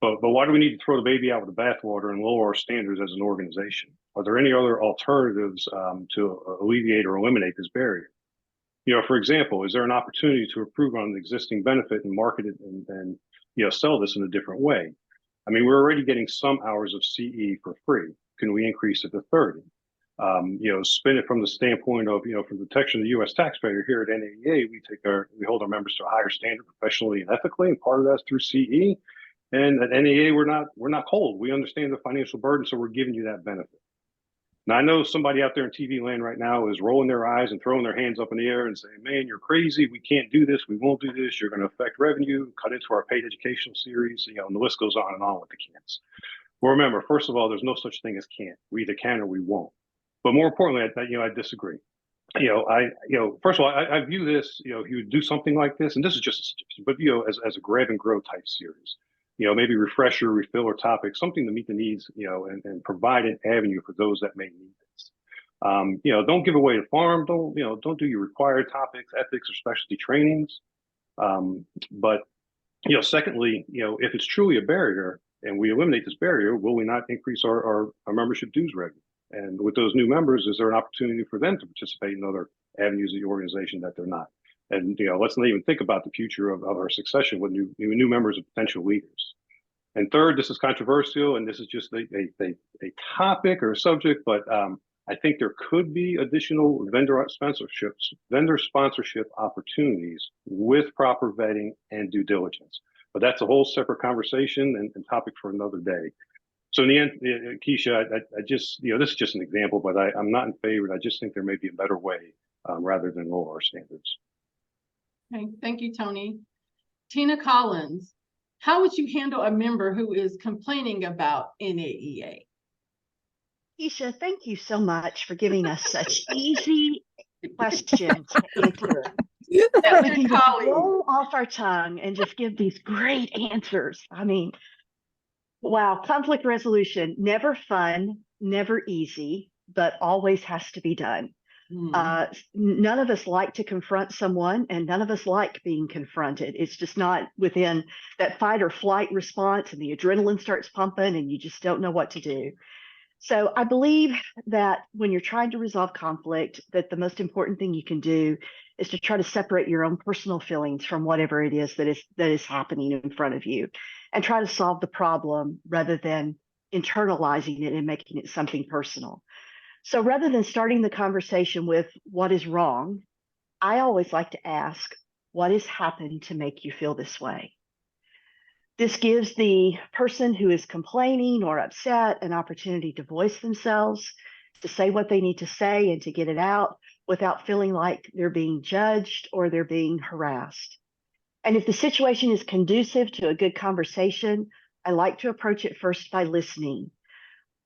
But why do we need to throw the baby out with the bathwater and lower our standards as an organization? Are there any other alternatives to alleviate or eliminate this barrier? For example, is there an opportunity to improve on the existing benefit and market it and sell this in a different way? I mean, we're already getting some hours of CE for free. Can we increase it to 30? Spin it from the standpoint of, for the protection of the U.S. taxpayer here at NAEA, we hold our members to a higher standard professionally and ethically, and part of that's through CE. And at NAEA, we're not cold. We understand the financial burden, so we're giving you that benefit. Now, I know somebody out there in TV land right now is rolling their eyes and throwing their hands up in the air and saying, man, you're crazy. We can't do this. We won't do this. You're going to affect revenue, cut into our paid educational series, and the list goes on with the can'ts. Well, remember, first of all, there's no such thing as can't. We either can or we won't. But more importantly, I disagree. First of all, I view this, if you do something like this, and this is just a suggestion, but as a grab and grow type series, maybe refresher, refill, or topic, something to meet the needs, and provide an avenue for those that may need this. Don't give away the farm. Don't do your required topics, ethics, or specialty trainings. But secondly, if it's truly a barrier and we eliminate this barrier, will we not increase our membership dues revenue? And with those new members, is there an opportunity for them to participate in other avenues of the organization that they're not? And let's not even think about the future of our succession with new members and potential leaders. And third, this is controversial, and this is just a topic or a subject, but I think there could be additional vendor sponsorship opportunities with proper vetting and due diligence. But that's a whole separate conversation and topic for another day. So in the end, Keisha, I just, this is just an example, but I'm not in favor. I just think there may be a better way rather than lower our standards. Okay, thank you, Tony. Tina Collins, how would you handle a member who is complaining about NAEA? Keisha, thank you so much for giving us such easy questions to answer. That we can just roll off our tongue and just give these great answers. I mean, wow, conflict resolution, never fun, never easy, but always has to be done. None of us like to confront someone, and none of us like being confronted. It's just not within that fight or flight response, and the adrenaline starts pumping and you just don't know what to do. So I believe that when you're trying to resolve conflict, that the most important thing you can do is to try to separate your own personal feelings from whatever it is that is happening in front of you, and try to solve the problem rather than internalizing it and making it something personal. So rather than starting the conversation with what is wrong, I always like to ask, what has happened to make you feel this way? This gives the person who is complaining or upset an opportunity to voice themselves, to say what they need to say and to get it out without feeling like they're being judged or they're being harassed. And if the situation is conducive to a good conversation, I like to approach it first by listening.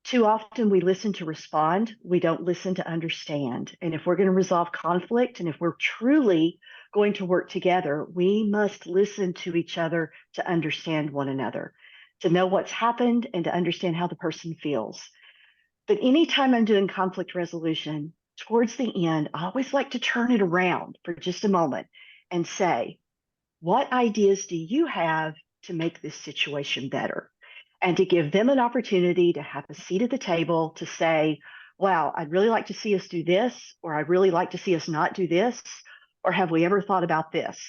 Too often we listen to respond, we don't listen to understand. And if we're going to resolve conflict, and if we're truly going to work together, we must listen to each other to understand one another, to know what's happened and to understand how the person feels. But anytime I'm doing conflict resolution, towards the end, I always like to turn it around for just a moment and say, what ideas do you have to make this situation better? And to give them an opportunity to have a seat at the table to say, wow, I'd really like to see us do this, or I'd really like to see us not do this, or have we ever thought about this?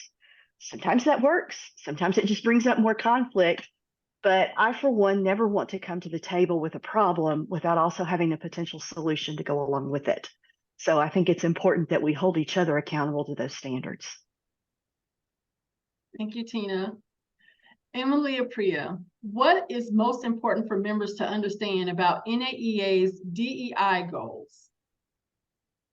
Sometimes that works. Sometimes it just brings up more conflict. But I, for one, never want to come to the table with a problem without also having a potential solution to go along with it. So I think it's important that we hold each other accountable to those standards. Thank you, Tina. Emily Apria, what is most important for members to understand about NAEA's DEI goals?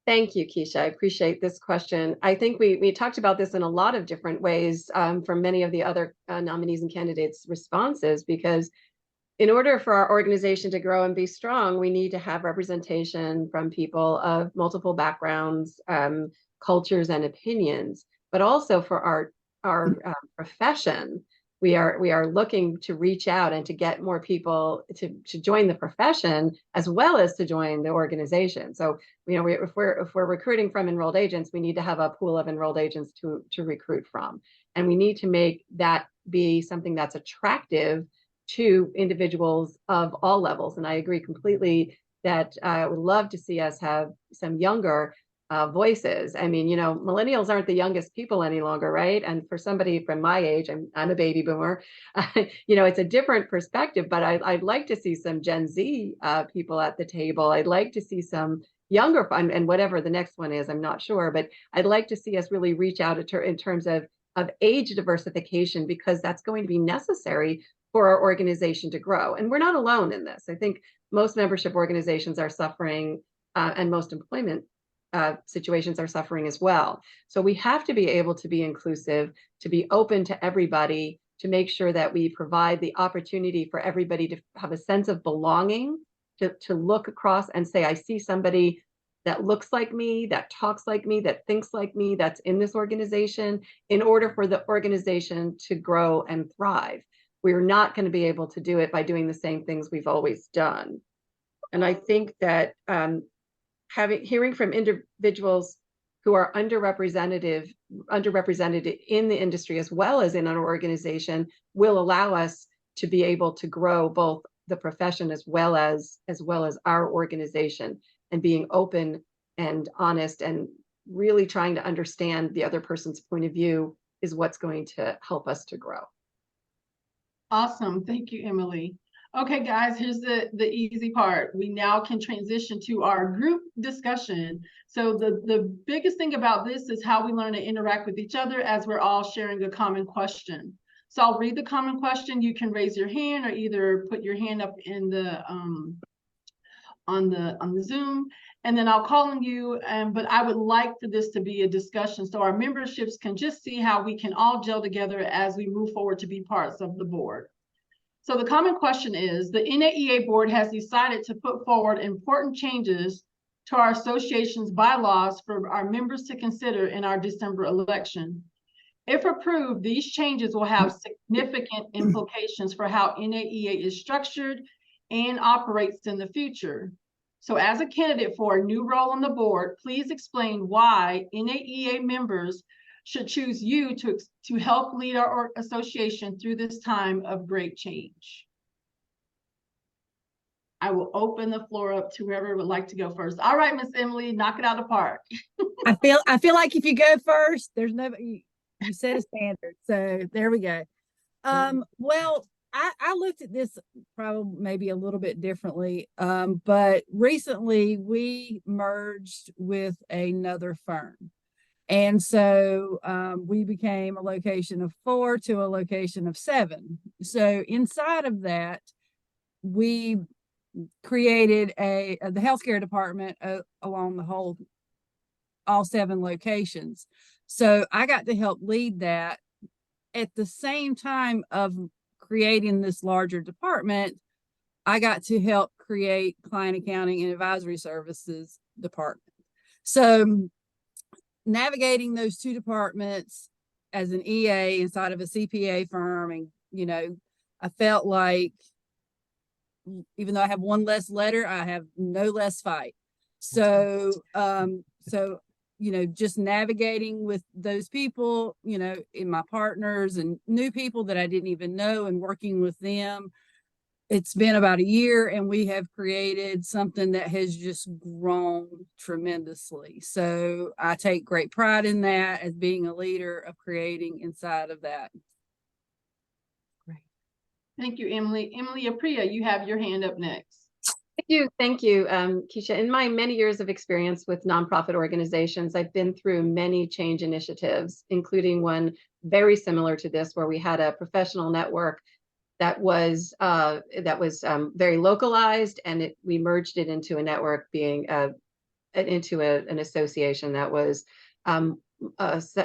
Thank you, Keisha. I appreciate this question. I think we talked about this in a lot of different ways from many of the other nominees and candidates' responses, because in order for our organization to grow and be strong, we need to have representation from people of multiple backgrounds, cultures, and opinions, but also for our profession. We are looking to reach out and to get more people to join the profession as well as to join the organization. So, if we're recruiting from enrolled agents, we need to have a pool of enrolled agents to recruit from. And we need to make that be something that's attractive to individuals of all levels. And I agree completely that I would love to see us have some younger voices. I mean, millennials aren't the youngest people any longer, right? And for somebody from my age, I'm a baby boomer, it's a different perspective, but I'd like to see some Gen Z people at the table. I'd like to see some younger, and whatever the next one is, I'm not sure, but I'd like to see us really reach out in terms of age diversification, because that's going to be necessary for our organization to grow. And we're not alone in this. I think most membership organizations are suffering, and most employment situations are suffering as well. So we have to be able to be inclusive, to be open to everybody, to make sure that we provide the opportunity for everybody to have a sense of belonging, to look across and say, I see somebody that looks like me, that talks like me, that thinks like me, that's in this organization in order for the organization to grow and thrive. We're not going to be able to do it by doing the same things we've always done. And I think that hearing from individuals who are underrepresented in the industry as well as in an organization will allow us to be able to grow both the profession as well as our organization, and being open and honest and really trying to understand the other person's point of view is what's going to help us to grow. Awesome. Thank you, Emily. Okay, guys, here's the easy part. We now can transition to our group discussion. So the biggest thing about this is how we learn to interact with each other as we're all sharing a common question. So I'll read the common question. You can raise your hand or either put your hand up in the on the Zoom, and then I'll call on you. But I would like for this to be a discussion so our memberships can just see how we can all gel together as we move forward to be parts of the board. So the common question is, the NAEA board has decided to put forward important changes to our association's bylaws for our members to consider in our December election. If approved, these changes will have significant implications for how NAEA is structured and operates in the future. So as a candidate for a new role on the board, please explain why NAEA members should choose you to help lead our association through this time of great change. I will open the floor up to whoever would like to go first. All right, Miss Emily, knock it out of the park. I feel like if you go first, there's no, you set a standard. So there we go. Well, I looked at this probably maybe a little bit differently. But recently we merged with another firm. And so we became a location of 4 to a location of 7. So inside of that, we created the healthcare department along all 7 locations. So I got to help lead that. At the same time of creating this larger department, I got to help create client accounting and advisory services department. So navigating those 2 departments as an EA inside of a CPA firm, and I felt like even though I have one less letter, I have no less fight. So just navigating with those people, in my partners and new people that I didn't even know, and working with them. It's been about a year and we have created something that has just grown tremendously. So I take great pride in that as being a leader of creating inside of that. Great. Thank you, Emily. Emily Apria, you have your hand up next. Thank you, Keisha. In my many years of experience with nonprofit organizations, I've been through many change initiatives, including one very similar to this, where we had a professional network that was very localized, and we merged it into a network, being into an association that was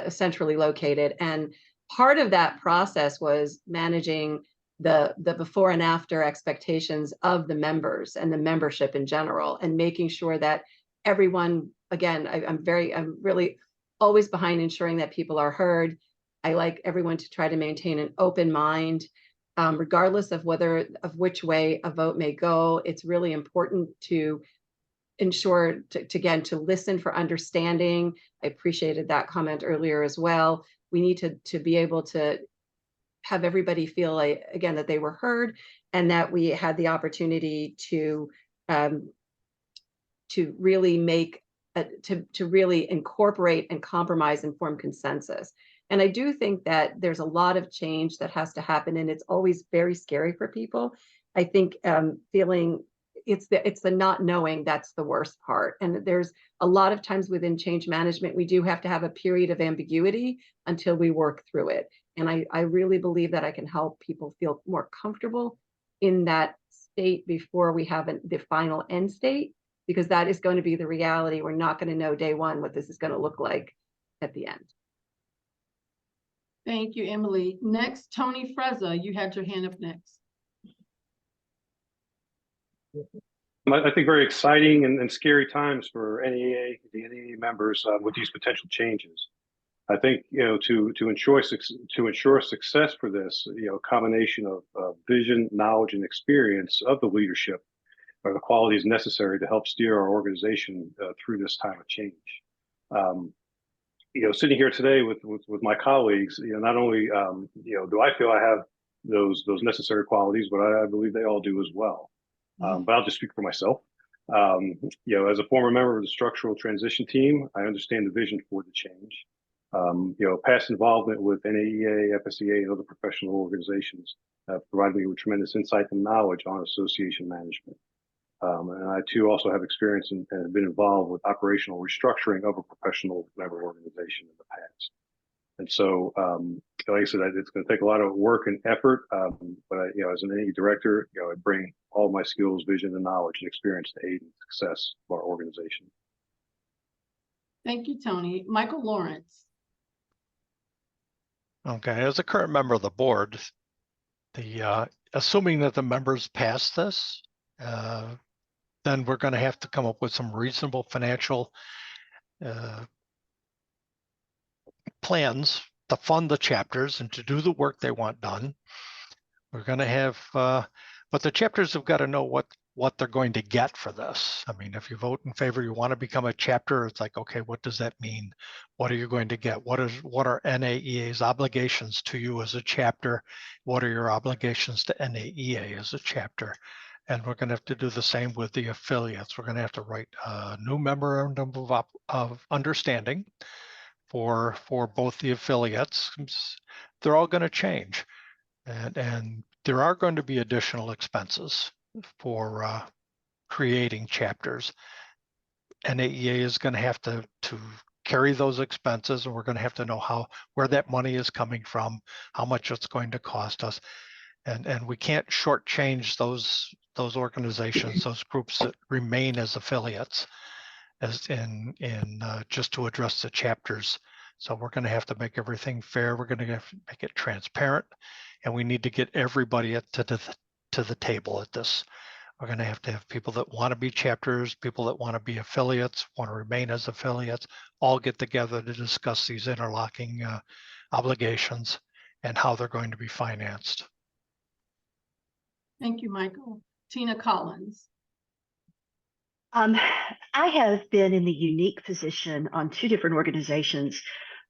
centrally located. And part of that process was managing the before and after expectations of the members and the membership in general, and making sure that everyone, again, I'm really always behind ensuring that people are heard. I like everyone to try to maintain an open mind. Regardless of which way a vote may go, it's really important to ensure to listen for understanding. I appreciated that comment earlier as well. We need to be able to have everybody feel like, again, that they were heard, and that we had the opportunity to really really incorporate and compromise and form consensus. And I do think that there's a lot of change that has to happen, and it's always very scary for people. I think feeling it's the not knowing that's the worst part. And there's a lot of times within change management, we do have to have a period of ambiguity until we work through it. And I really believe that I can help people feel more comfortable in that state before we have the final end state, because that is going to be the reality. We're not going to know day one what this is going to look like at the end. Thank you, Emily. Next, Tony Frezza, you had your hand up next. I think very exciting and scary times for NAEA, the NAEA members with these potential changes. I think, to ensure success for this, a combination of vision, knowledge, and experience of the leadership are the qualities necessary to help steer our organization through this time of change. Sitting here today with my colleagues, not only do I feel I have those necessary qualities, but I believe they all do as well. But I'll just speak for myself. As a former member of the structural transition team, I understand the vision for the change. Past involvement with NAEA, FSEA, and other professional organizations provided me with tremendous insight and knowledge on association management. And I too also have experience and have been involved with operational restructuring of a professional member organization in the past. And so, like I said, it's going to take a lot of work and effort. But as an NAEA director, I bring all my skills, vision, and knowledge and experience to aid in the success of our organization. Thank you, Tony. Michael Lawrence. Okay, as a current member of the board, assuming that the members pass this, then we're going to have to come up with some reasonable financial plans to fund the chapters and to do the work they want done. We're going to have, but the chapters have got to know what they're going to get for this. I mean, if you vote in favor, you want to become a chapter, it's like, okay, what does that mean? What are you going to get? What are NAEA's obligations to you as a chapter? What are your obligations to NAEA as a chapter? And we're going to have to do the same with the affiliates. We're going to have to write a new memorandum of understanding for both the affiliates. They're all going to change. And there are going to be additional expenses for creating chapters. NAEA is going to have to carry those expenses, and we're going to have to know where that money is coming from, how much it's going to cost us. And we can't shortchange those organizations, those groups that remain as affiliates, as in just to address the chapters. So we're going to have to make everything fair. We're going to have to make it transparent, and we need to get everybody to the table at this. We're going to have people that want to be chapters, people that want to be affiliates, want to remain as affiliates, all get together to discuss these interlocking obligations and how they're going to be financed. Thank you, Michael. Tina Collins. I have been in the unique position on two different organizations,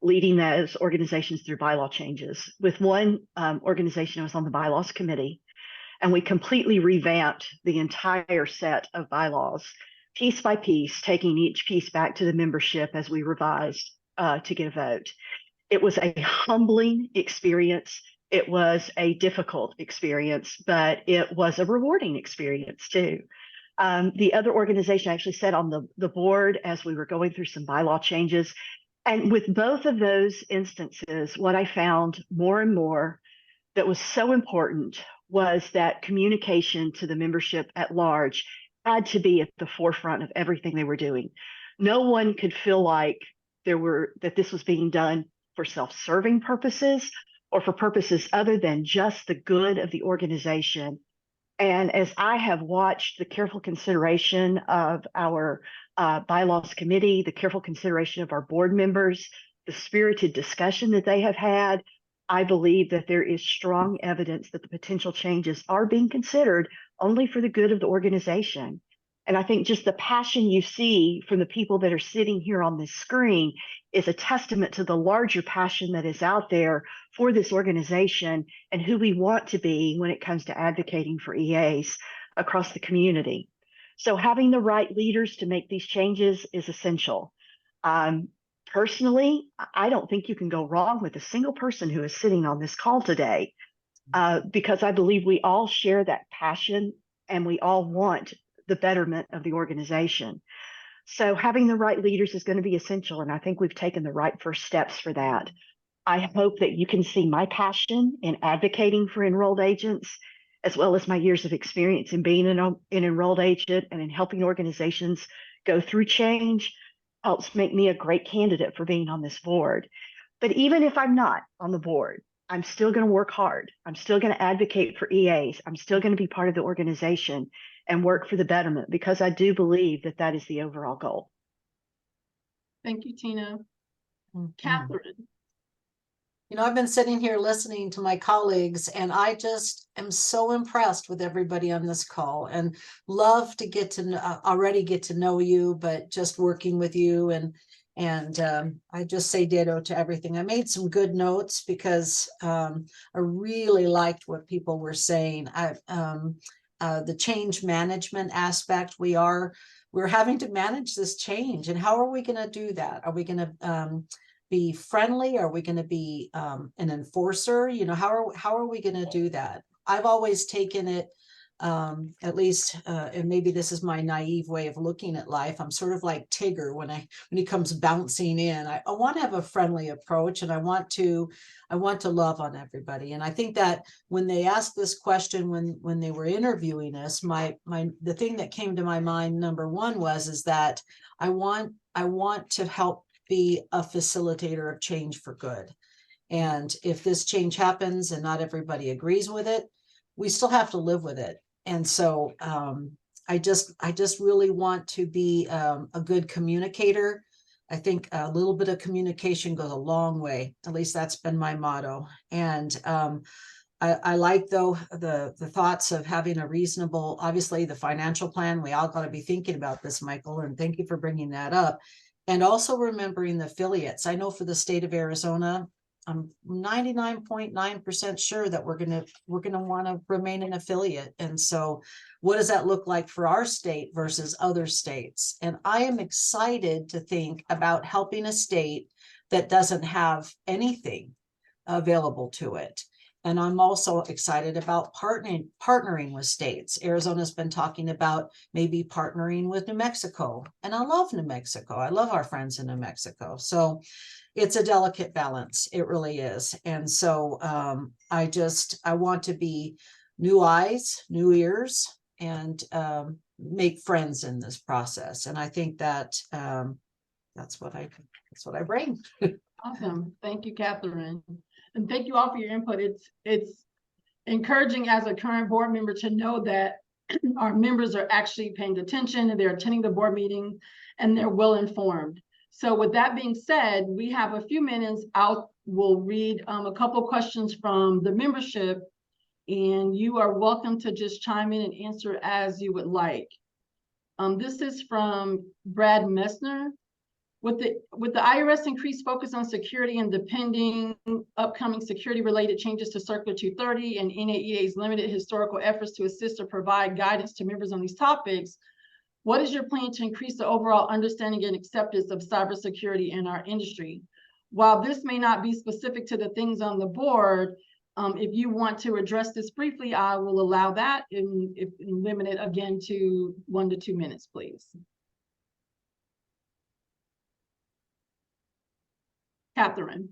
leading those organizations through bylaw changes. With one organization, I was on the bylaws committee, and we completely revamped the entire set of bylaws, piece by piece, taking each piece back to the membership as we revised to get a vote. It was a humbling experience. It was a difficult experience, but it was a rewarding experience too. The other organization I actually sat on the board as we were going through some bylaw changes. And with both of those instances, what I found more and more that was so important was that communication to the membership at large had to be at the forefront of everything they were doing. No one could feel like that this was being done for self-serving purposes or for purposes other than just the good of the organization. And as I have watched the careful consideration of our bylaws committee, the careful consideration of our board members, the spirited discussion that they have had, I believe that there is strong evidence that the potential changes are being considered only for the good of the organization. And I think just the passion you see from the people that are sitting here on this screen is a testament to the larger passion that is out there for this organization and who we want to be when it comes to advocating for EAs across the community. So having the right leaders to make these changes is essential. Personally, I don't think you can go wrong with a single person who is sitting on this call today, because I believe we all share that passion and we all want the betterment of the organization. So having the right leaders is going to be essential, and I think we've taken the right first steps for that. I hope that you can see my passion in advocating for enrolled agents, as well as my years of experience in being an enrolled agent and in helping organizations go through change helps make me a great candidate for being on this board. But even if I'm not on the board, I'm still going to work hard. I'm still going to advocate for EAs. I'm still going to be part of the organization and work for the betterment, because I do believe that that is the overall goal. Thank you, Tina. Mhm. Catherine. You know, I've been sitting here listening to my colleagues, and I just am so impressed with everybody on this call, and love to get to already get to know you, but just working with you, and I just say ditto to everything. I made some good notes because I really liked what people were saying. The change management aspect, we're having to manage this change, and how are we going to do that? Are we going to be friendly? Are we going to be an enforcer? You know, how are we going to do that? I've always taken it, at least, and maybe this is my naive way of looking at life. I'm sort of like Tigger when he comes bouncing in. I want to have a friendly approach, and I want to love on everybody. And I think that when they asked this question, when they were interviewing us, the thing that came to my mind, number one, is that I want to help be a facilitator of change for good. And if this change happens and not everybody agrees with it, we still have to live with it. And so I just really want to be a good communicator. I think a little bit of communication goes a long way. At least that's been my motto. And I like, though, the thoughts of having a reasonable, obviously the financial plan. We all got to be thinking about this, Michael, and thank you for bringing that up. And also remembering the affiliates. I know for the state of Arizona, I'm 99.9% sure that we're gonna want to remain an affiliate. And so what does that look like for our state versus other states? And I am excited to think about helping a state that doesn't have anything available to it. And I'm also excited about partnering with states. Arizona's been talking about maybe partnering with New Mexico. And I love New Mexico. I love our friends in New Mexico. So it's a delicate balance. It really is. And so I want to be new eyes, new ears, and make friends in this process. And I think that that's what I bring. Awesome. Thank you, Catherine. And thank you all for your input. It's encouraging as a current board member to know that our members are actually paying attention and they're attending the board meeting and they're well informed. So with that being said, we have a few minutes out. We'll read a couple of questions from the membership, and you are welcome to just chime in and answer as you would like. This is from Brad Messner. With the IRS increased focus on security and depending upcoming security related changes to Circular 230 and NAEA's limited historical efforts to assist or provide guidance to members on these topics, what is your plan to increase the overall understanding and acceptance of cybersecurity in our industry? While this may not be specific to the things on the board, if you want to address this briefly, I will allow that and limit it again to 1 to 2 minutes, please. Catherine.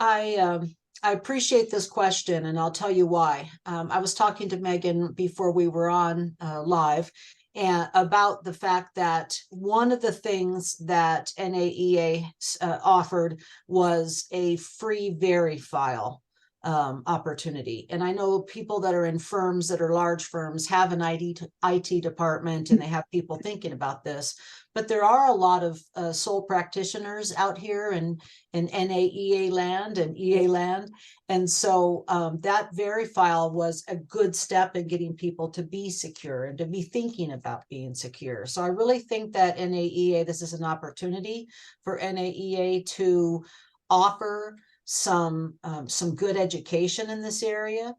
I appreciate this question, and I'll tell you why. I was talking to Megan before we were on live and about the fact that one of the things that NAEA offered was a free VeriFile opportunity. And I know people that are in firms that are large firms have an IT department, and they have people thinking about this. But there are a lot of sole practitioners out here in NAEA land and EA land. And so that VeriFile was a good step in getting people to be secure and to be thinking about being secure. So I really think that NAEA, this is an opportunity for NAEA to offer some good education in this area,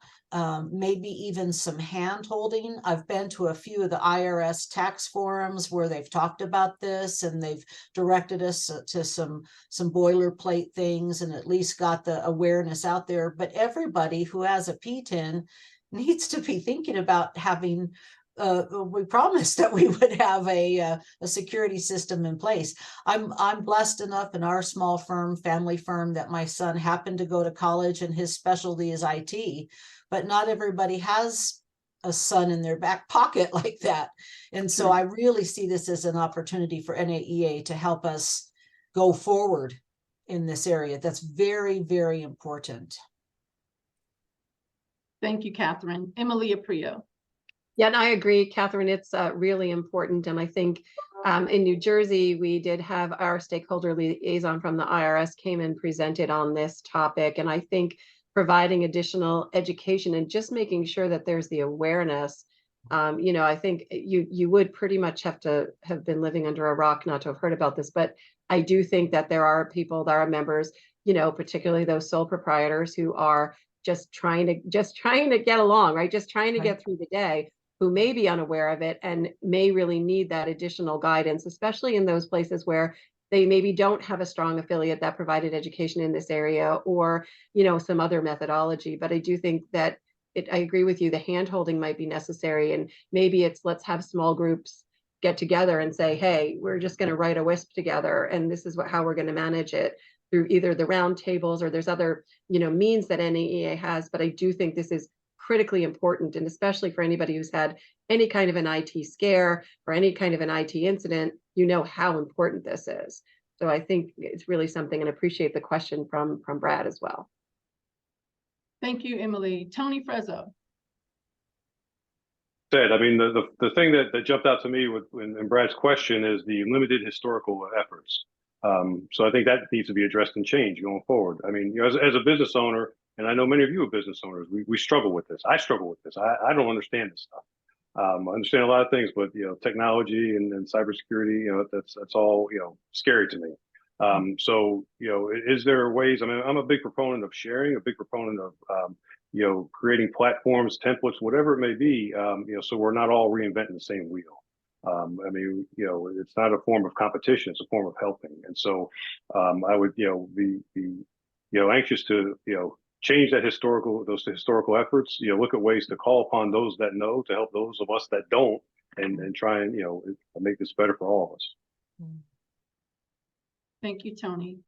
maybe even some hand holding. I've been to a few of the IRS tax forums where they've talked about this, and they've directed us to some boilerplate things and at least got the awareness out there. But everybody who has a PTIN needs to be thinking about having we promised that we would have a security system in place. I'm blessed enough in our small firm, family firm, that my son happened to go to college and his specialty is IT, but not everybody has a son in their back pocket like that. And so I really see this as an opportunity for NAEA to help us go forward in this area. That's very, very important. Thank you, Catherine. Emily Aprio. Yeah, and I agree, Catherine, it's really important. And I think in New Jersey, we did have our stakeholder liaison from the IRS came and presented on this topic. And I think providing additional education and just making sure that there's the awareness. I think you would pretty much have to have been living under a rock not to have heard about this. But I do think that there are people, there are members, particularly those sole proprietors who are just trying to get along, right? Just trying to get through the day, who may be unaware of it and may really need that additional guidance, especially in those places where they maybe don't have a strong affiliate that provided education in this area, or, some other methodology. But I do think that I agree with you, the hand-holding might be necessary. And maybe it's, let's have small groups get together and say, hey, we're just going to write a WISP together, and this is how we're going to manage it through either the round tables or there's other, means that NAEA has. But I do think this is critically important, and especially for anybody who's had any kind of an IT scare or any kind of an IT incident, how important this is. So I think it's really something, and appreciate the question from Brad as well. Thank you, Emily. Tony Frezzo. I mean, the thing that jumped out to me in Brad's question is the limited historical efforts. So I think that needs to be addressed and changed going forward. I mean, as a business owner, and I know many of you are business owners, we struggle with this. I struggle with this. I don't understand this stuff. I understand a lot of things, but technology and cybersecurity, that's all scary to me. So is there ways? I mean, I'm a big proponent of sharing, a big proponent of creating platforms, templates, whatever it may be. So we're not all reinventing the same wheel. I mean, it's not a form of competition; it's a form of helping. And so, I would, be anxious to, change those historical efforts. Look at ways to call upon those that know to help those of us that don't, and try and make this better for all of us. Thank you, Tony.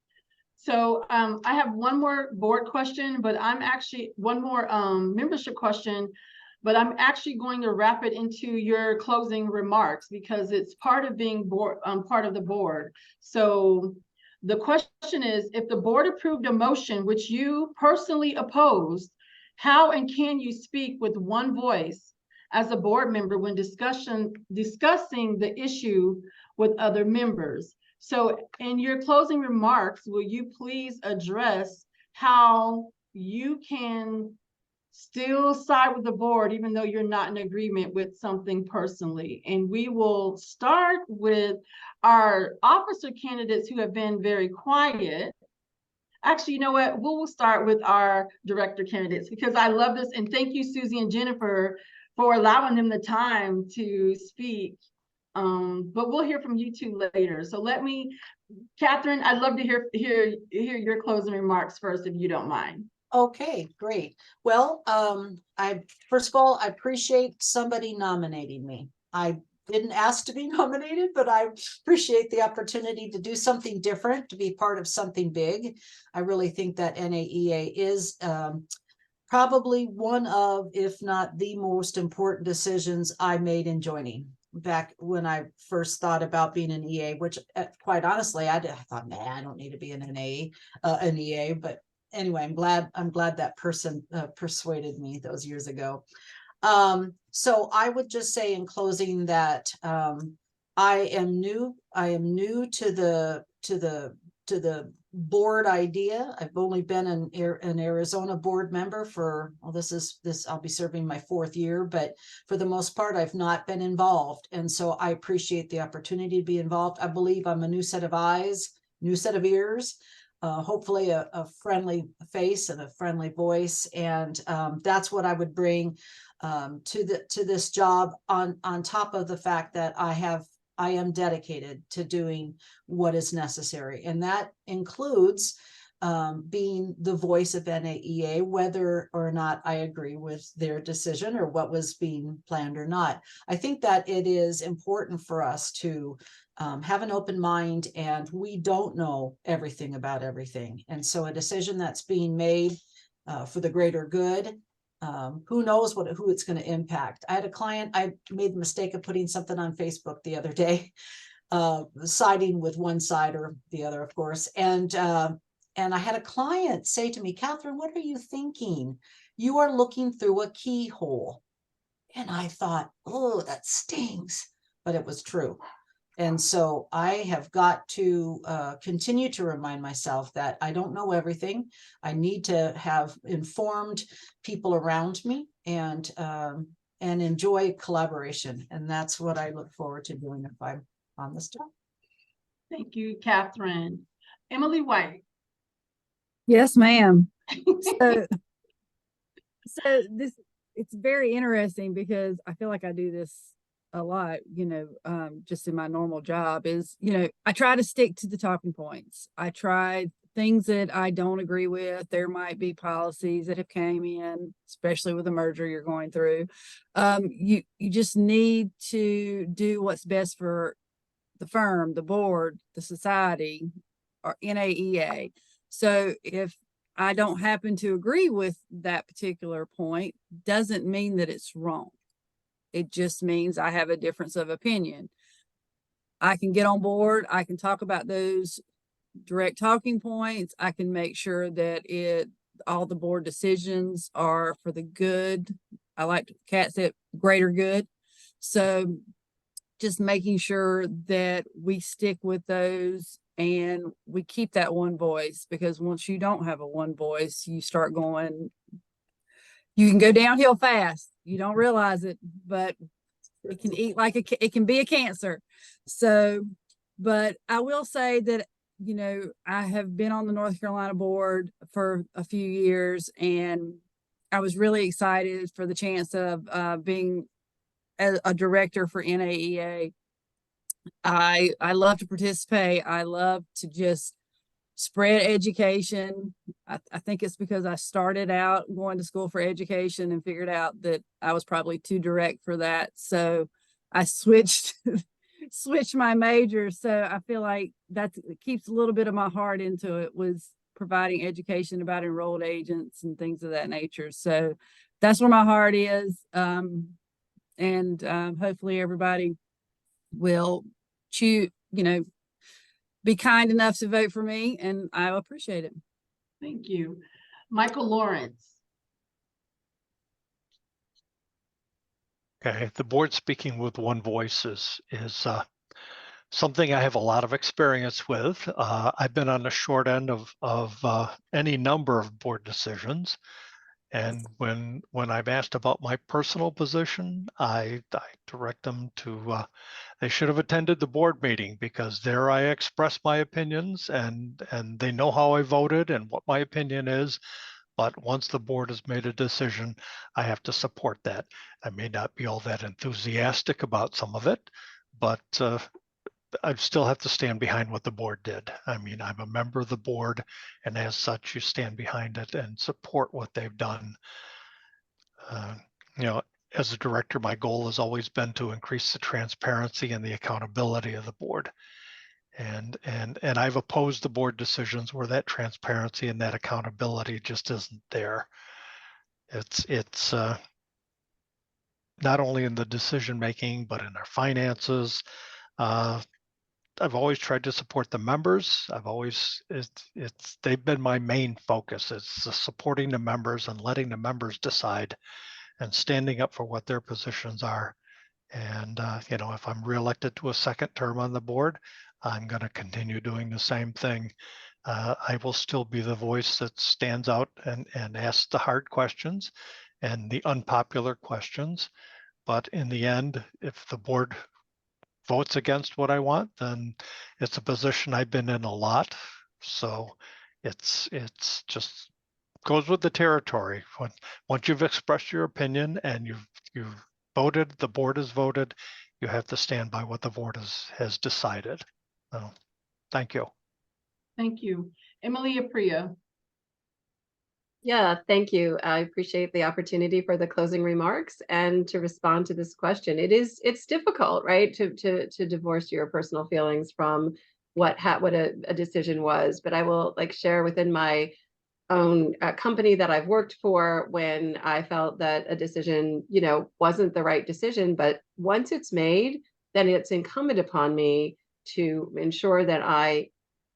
So I have one more board question, but I'm actually one more membership question. But I'm actually going to wrap it into your closing remarks because it's part of being part of the board. So the question is, if the board approved a motion which you personally opposed, how and can you speak with one voice as a board member when discussing the issue with other members? So in your closing remarks, will you please address how you can still side with the board, even though you're not in agreement with something personally? And we will start with our officer candidates who have been very quiet. Actually, you know what? We'll start with our director candidates because I love this. And thank you, Susie and Jennifer, for allowing them the time to speak. But we'll hear from you two later. So Catherine, I'd love to hear your closing remarks first, if you don't mind. Okay, great. Well, first of all, I appreciate somebody nominating me. I didn't ask to be nominated, but I appreciate the opportunity to do something different, to be part of something big. I really think that NAEA is probably one of, if not the most important decisions I made in joining. Back when I first thought about being an EA, which quite honestly, I thought, man, I don't need to be an EA, but anyway, I'm glad that person persuaded me those years ago. So I would just say in closing that I am new to the board idea. I've only been an Arizona board member for, well, I'll be serving my 4th year, but for the most part, I've not been involved. And so I appreciate the opportunity to be involved. I believe I'm a new set of eyes, new set of ears, hopefully a friendly face and a friendly voice. And that's what I would bring to this job on top of the fact that I am dedicated to doing what is necessary. And that includes being the voice of NAEA, whether or not I agree with their decision or what was being planned or not. I think that it is important for us to have an open mind, and we don't know everything about everything. And so a decision that's being made for the greater good, who knows who it's going to impact. I had a client, I made the mistake of putting something on Facebook the other day, siding with one side or the other, of course. And I had a client say to me, Catherine, what are you thinking? you are looking through a keyhole. And I thought, oh, that stings, but it was true. And so I have got to continue to remind myself that I don't know everything. I need to have informed people around me and enjoy collaboration. And that's what I look forward to doing if I'm on this job. Thank you, Catherine. Emily White. Yes, ma'am. So this, it's very interesting because I feel like I do this a lot, just in my normal job is, I try to stick to the talking points. I try things that I don't agree with. There might be policies that have came in, especially with the merger you're going through. You just need to do what's best for the firm, the board, the society, or NAEA. So if I don't happen to agree with that particular point, doesn't mean that it's wrong. It just means I have a difference of opinion. I can get on board. I can talk about those direct talking points. I can make sure that all the board decisions are for the good. I like Kat said, greater good. So just making sure that we stick with those and we keep that one voice, because once you don't have a one voice, you start going, you can go downhill fast. You don't realize it, but it can eat like it can be a cancer. So, but I will say that, I have been on the North Carolina board for a few years, and I was really excited for the chance of being a director for NAEA. I love to participate. I love to just spread education. I think it's because I started out going to school for education and figured out that I was probably too direct for that. So I switched my major. So I feel like it keeps a little bit of my heart into it, was providing education about enrolled agents and things of that nature. So that's where my heart is. And hopefully everybody will be kind enough to vote for me, and I appreciate it. Thank you. Michael Lawrence. Okay, the board speaking with one voice is something I have a lot of experience with. I've been on the short end of any number of board decisions. And when I've asked about my personal position, I direct them to, they should have attended the board meeting, because there I express my opinions and they know how I voted and what my opinion is. But once the board has made a decision, I have to support that. I may not be all that enthusiastic about some of it, but I still have to stand behind what the board did. I mean, I'm a member of the board, and as such, you stand behind it and support what they've done. As a director, my goal has always been to increase the transparency and the accountability of the board. And I've opposed the board decisions where that transparency and that accountability just isn't there. It's not only in the decision making, but in our finances. I've always tried to support the members. They've been my main focus. It's supporting the members and letting the members decide and standing up for what their positions are. And, if I'm reelected to a second term on the board, I'm going to continue doing the same thing. I will still be the voice that stands out and asks the hard questions and the unpopular questions. But in the end, if the board votes against what I want, then it's a position I've been in a lot. So it's just goes with the territory. Once you've expressed your opinion and you've voted, the board has voted, you have to stand by what the board has decided. So, thank you. Thank you. Emily Apria. Yeah, thank you. I appreciate the opportunity for the closing remarks and to respond to this question. It's difficult, right, to divorce your personal feelings from what a decision was. But I will share within my own company that I've worked for, when I felt that a decision, wasn't the right decision. But once it's made, then it's incumbent upon me to ensure that I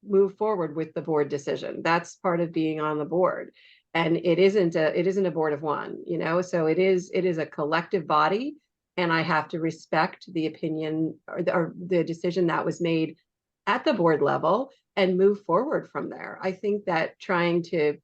move forward with the board decision. That's part of being on the board. And it isn't a board of one, you know, so it is a collective body. And I have to respect the opinion or the decision that was made at the board level and move forward from there. I think that trying to,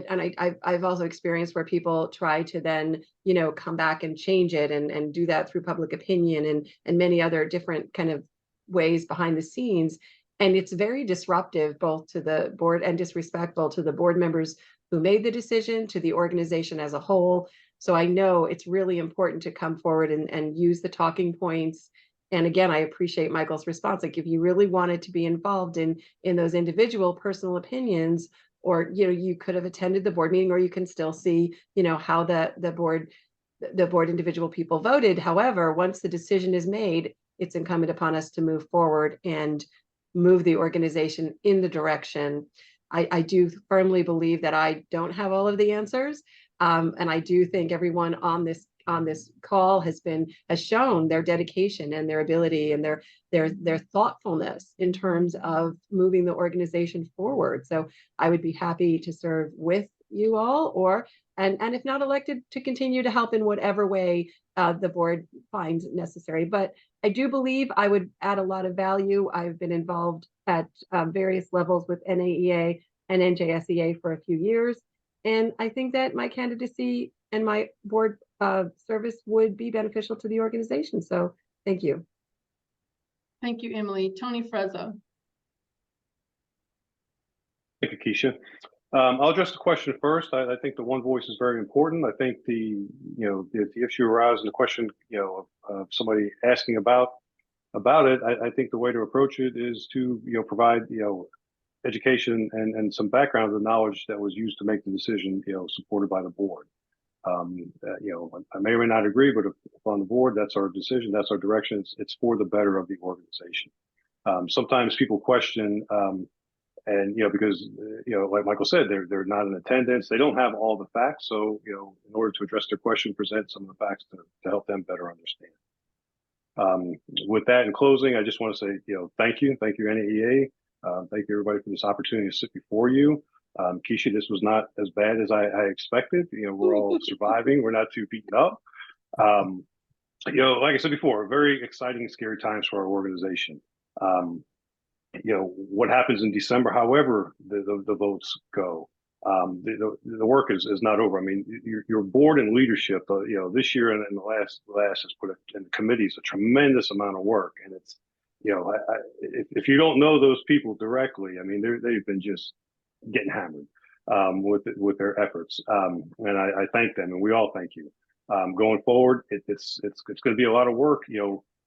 and I've also experienced where people try to then, you know, come back and change it and do that through public opinion and many other different kind of ways behind the scenes. And it's very disruptive both to the board and disrespectful to the board members who made the decision, to the organization as a whole. So I know it's really important to come forward and use the talking points. And again, I appreciate Michael's response. Like if you really wanted to be involved in those individual personal opinions, or you know, you could have attended the board meeting, or you can still see, you know, how the board individual people voted. However, once the decision is made, it's incumbent upon us to move forward and move the organization in the direction. I do firmly believe that I don't have all of the answers. And I do think everyone on this call has shown their dedication and their ability and their thoughtfulness in terms of moving the organization forward. So I would be happy to serve with you all, and if not elected, to continue to help in whatever way the board finds necessary. But I do believe I would add a lot of value. I've been involved at various levels with NAEA and NJSEA for a few years. And I think that my candidacy and my board service would be beneficial to the organization. So thank you. Thank you, Emily. Tony Frezza. Thank you, Keisha. I'll address the question first. I think the one voice is very important. I think the issue arises in the question, of somebody asking about it. I think the way to approach it is to, provide, education and some background of the knowledge that was used to make the decision, supported by the board. I may or may not agree, but if on the board, that's our decision, that's our direction. It's for the better of the organization. Sometimes people question, and because like Michael said, they're not in attendance, they don't have all the facts. So in order to address their question, present some of the facts to help them better understand. With that, in closing, I just want to say thank you NAEA, thank you everybody for this opportunity to sit before you. Keisha, this was not as bad as I expected. We're all surviving. We're not too beaten up. Like I said before, very exciting, scary times for our organization. What happens in December, however the votes go, the work is not over. I mean, your board and leadership, this year and the last has put in the committees a tremendous amount of work, and it's if you don't know those people directly, I mean, they've been just getting hammered with their efforts, and I thank them, and we all thank you. Going forward, it's going to be a lot of work,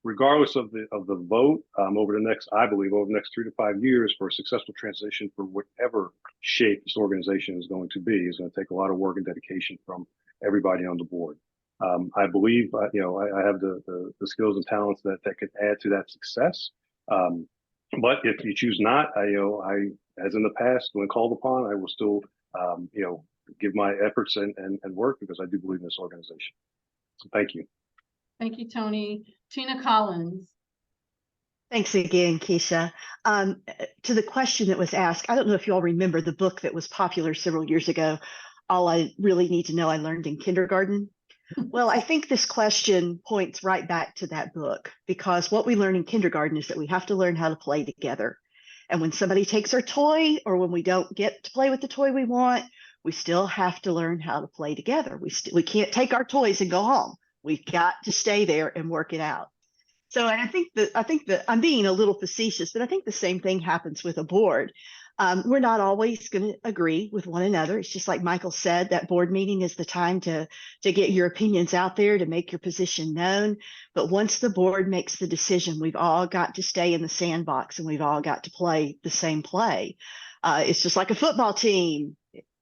regardless of the vote, over the next 3 to 5 years, for a successful transition for whatever shape this organization is going to be. Is going to take a lot of work and dedication from everybody on the board. I believe I have the skills and talents that could add to that success. But if you choose not, I as in the past, when called upon, I will still give my efforts and work, because I do believe in this organization. So thank you. Thank you, Tony. Tina Collins. Thanks again, Keisha. To the question that was asked, I don't know if you all remember the book that was popular several years ago, All I Really Need to Know I Learned in Kindergarten. Well, I think this question points right back to that book, because what we learn in kindergarten is that we have to learn how to play together. And when somebody takes our toy, or when we don't get to play with the toy we want, we still have to learn how to play together. We can't take our toys and go home. We've got to stay there and work it out. So, and I think that I'm being a little facetious, but I think the same thing happens with a board. We're not always going to agree with one another. It's just like Michael said, that board meeting is the time to get your opinions out there, to make your position known. But once the board makes the decision, we've all got to stay in the sandbox, and we've all got to play the same play. It's just like a football team.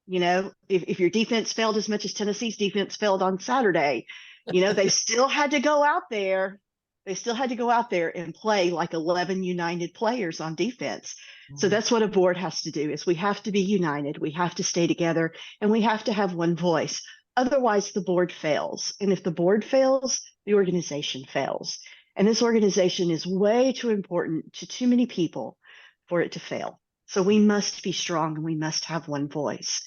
If your defense failed as much as Tennessee's defense failed on Saturday, they still had to go out there. They still had to go out there and play like 11 united players on defense. So that's what a board has to do, is we have to be united. We have to stay together, and we have to have one voice. Otherwise, the board fails. And if the board fails, the organization fails. And this organization is way too important to too many people for it to fail. So we must be strong, and we must have one voice.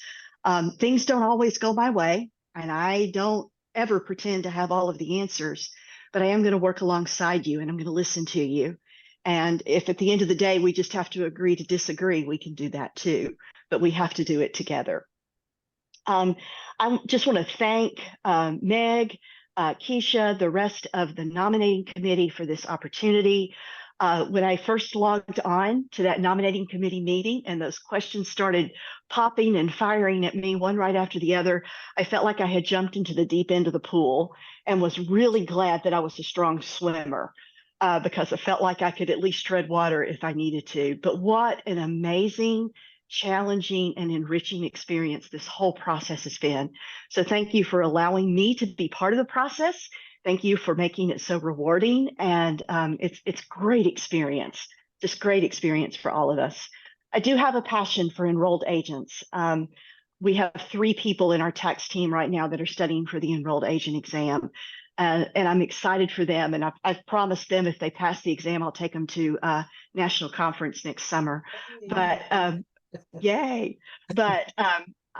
Things don't always go my way, and I don't ever pretend to have all of the answers, but I am going to work alongside you and I'm going to listen to you. And if at the end of the day we just have to agree to disagree, we can do that too, but we have to do it together. I just want to thank Meg, Keisha, the rest of the nominating committee for this opportunity. When I first logged on to that nominating committee meeting and those questions started popping and firing at me one right after the other, I felt like I had jumped into the deep end of the pool and was really glad that I was a strong swimmer. Because I felt like I could at least tread water if I needed to. But what an amazing, challenging, and enriching experience this whole process has been. So thank you for allowing me to be part of the process. Thank you for making it so rewarding. And it's great experience, just great experience for all of us. I do have a passion for enrolled agents. We have 3 people in our tax team right now that are studying for the enrolled agent exam. And I'm excited for them. And I've promised them if they pass the exam, I'll take them to a national conference next summer. But yay. But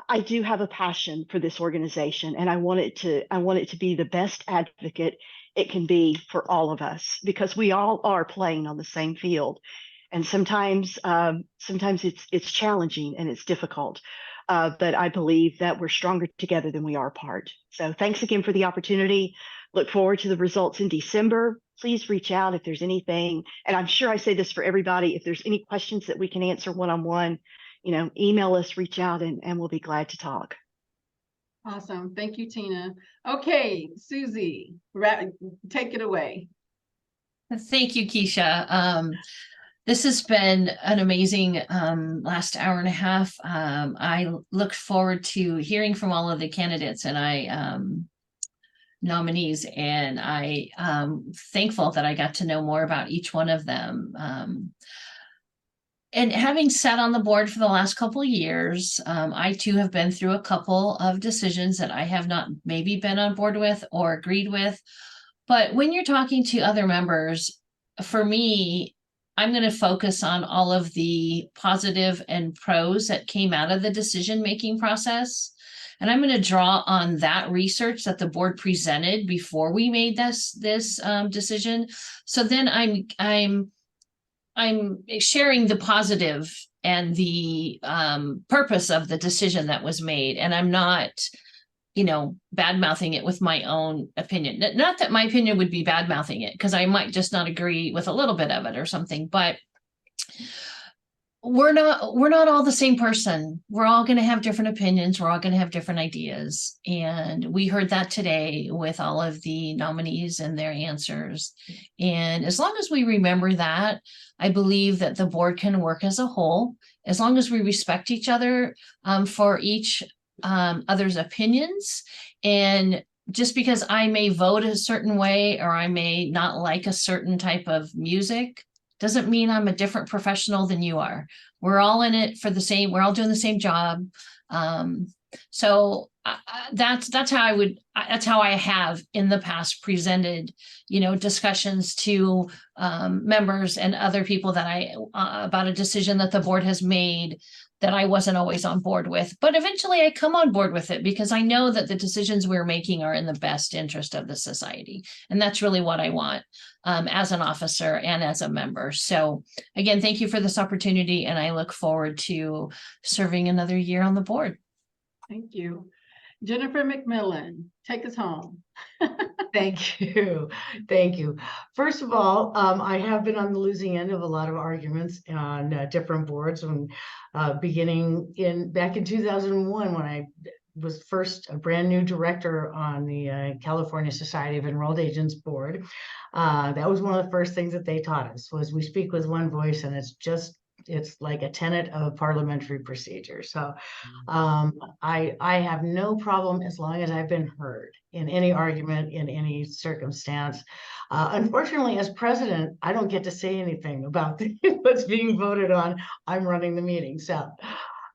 I do have a passion for this organization, and I want it to be the best advocate it can be for all of us, because we all are playing on the same field. And sometimes it's challenging and it's difficult. But I believe that we're stronger together than we are apart. So thanks again for the opportunity. Look forward to the results in December. Please reach out if there's anything. And I'm sure I say this for everybody. If there's any questions that we can answer one-on-one, email us, reach out, and we'll be glad to talk. Awesome. Thank you, Tina. Okay, Susie, take it away. Thank you, Keisha. This has been an amazing last hour and a half. I look forward to hearing from all of the candidates and nominees, and I'm thankful that I got to know more about each one of them. And having sat on the board for the last couple of years, I too have been through a couple of decisions that I have not maybe been on board with or agreed with. But when you're talking to other members, for me, I'm going to focus on all of the positive and pros that came out of the decision-making process. And I'm going to draw on that research that the board presented before we made this decision. So then I'm sharing the positive and the purpose of the decision that was made. And I'm not, bad-mouthing it with my own opinion. Not that my opinion would be bad-mouthing it, because I might just not agree with a little bit of it or something, but we're not all the same person. We're all going to have different opinions. We're all going to have different ideas. And we heard that today with all of the nominees and their answers. And as long as we remember that, I believe that the board can work as a whole, as long as we respect each other for each other's opinions. And just because I may vote a certain way or I may not like a certain type of music doesn't mean I'm a different professional than you are. We're all in it for we're all doing the same job. So that's how I have in the past presented, discussions to members and other people that about a decision that the board has made that I wasn't always on board with, but eventually I come on board with it because I know that the decisions we're making are in the best interest of the society. And that's really what I want as an officer and as a member. So again, thank you for this opportunity. And I look forward to serving another year on the board. Thank you. Jennifer McMillan, take us home. Thank you. Thank you. First of all, I have been on the losing end of a lot of arguments on different boards when beginning back in 2001 when I was first a brand new director on the California Society of Enrolled Agents board. That was one of the first things that they taught us was we speak with one voice, and it's like a tenet of parliamentary procedure. So I have no problem as long as I've been heard in any argument, in any circumstance. Unfortunately, as president, I don't get to say anything about what's being voted on. I'm running the meeting. But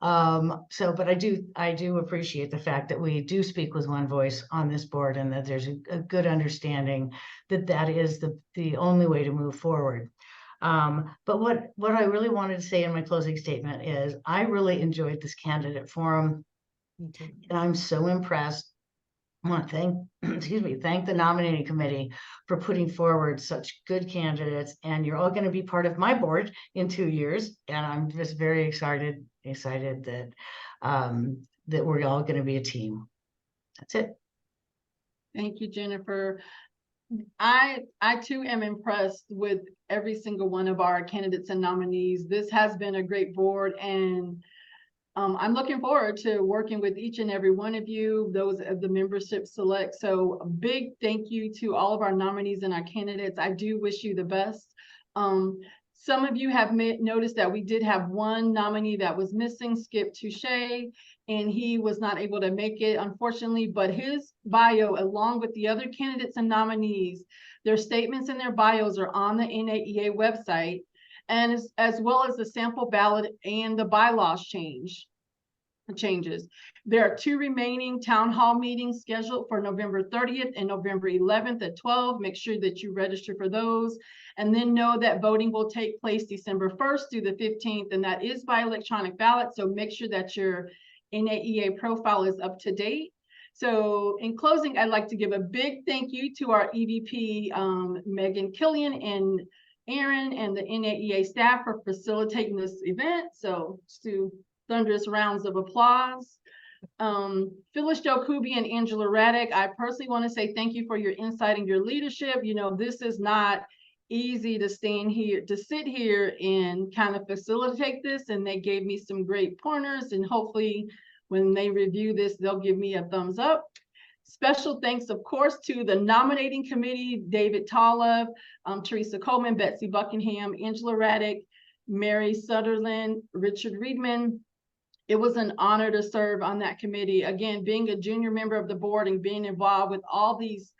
I do appreciate the fact that we do speak with one voice on this board, and that there's a good understanding that is the only way to move forward. But what I really wanted to say in my closing statement is I really enjoyed this candidate forum. Me too. And I'm so impressed. I want to thank, excuse me, thank the nominating committee for putting forward such good candidates. And you're all going to be part of my board in 2 years. And I'm just very excited that that we're all going to be a team. That's it. Thank you, Jennifer. I too am impressed with every single one of our candidates and nominees. This has been a great board, and I'm looking forward to working with each and every one of you, those of the membership select. So a big thank you to all of our nominees and our candidates. I do wish you the best. Some of you have noticed that we did have one nominee that was missing, Skip Touche, and he was not able to make it, unfortunately, but his bio, along with the other candidates and nominees, their statements and their bios are on the NAEA website, and as well as the sample ballot and the bylaws changes. There are 2 remaining town hall meetings scheduled for November 30th and November 11th at 12. Make sure that you register for those. And then know that voting will take place December 1st through the 15th, and that is by electronic ballot. So make sure that your NAEA profile is up to date. So in closing, I'd like to give a big thank you to our EVP, Megan Killian and Aaron and the NAEA staff for facilitating this event. So let's do thunderous rounds of applause. Phyllis Jokubi and Angela Raddick, I personally want to say thank you for your insight and your leadership. You know, this is not easy to sit here and kind of facilitate this, and they gave me some great pointers, and hopefully when they review this, they'll give me a thumbs up. Special thanks, of course, to the nominating committee, David Tala, Teresa Coleman, Betsy Buckingham, Angela Raddick, Mary Sutherland, Richard Reedman. It was an honor to serve on that committee. Again, being a junior member of the board and being involved with all these,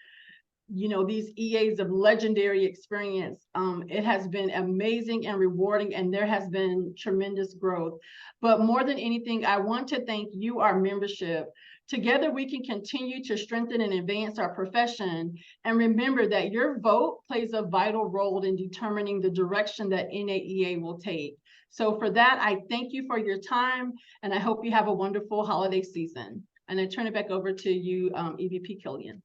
you know, these EAs of legendary experience, it has been amazing and rewarding, and there has been tremendous growth. But more than anything, I want to thank you, our membership. Together, we can continue to strengthen and advance our profession. And remember that your vote plays a vital role in determining the direction that NAEA will take. So for that, I thank you for your time, and I hope you have a wonderful holiday season. And I turn it back over to you, EVP Killian.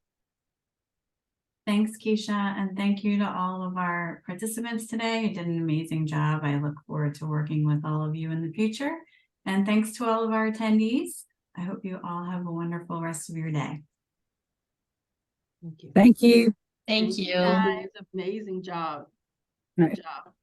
Thanks, Keisha, and thank you to all of our participants today. You did an amazing job. I look forward to working with all of you in the future. And thanks to all of our attendees. I hope you all have a wonderful rest of your day. Thank you. Thank you. Thank you. Guys, amazing job. Right. Good job.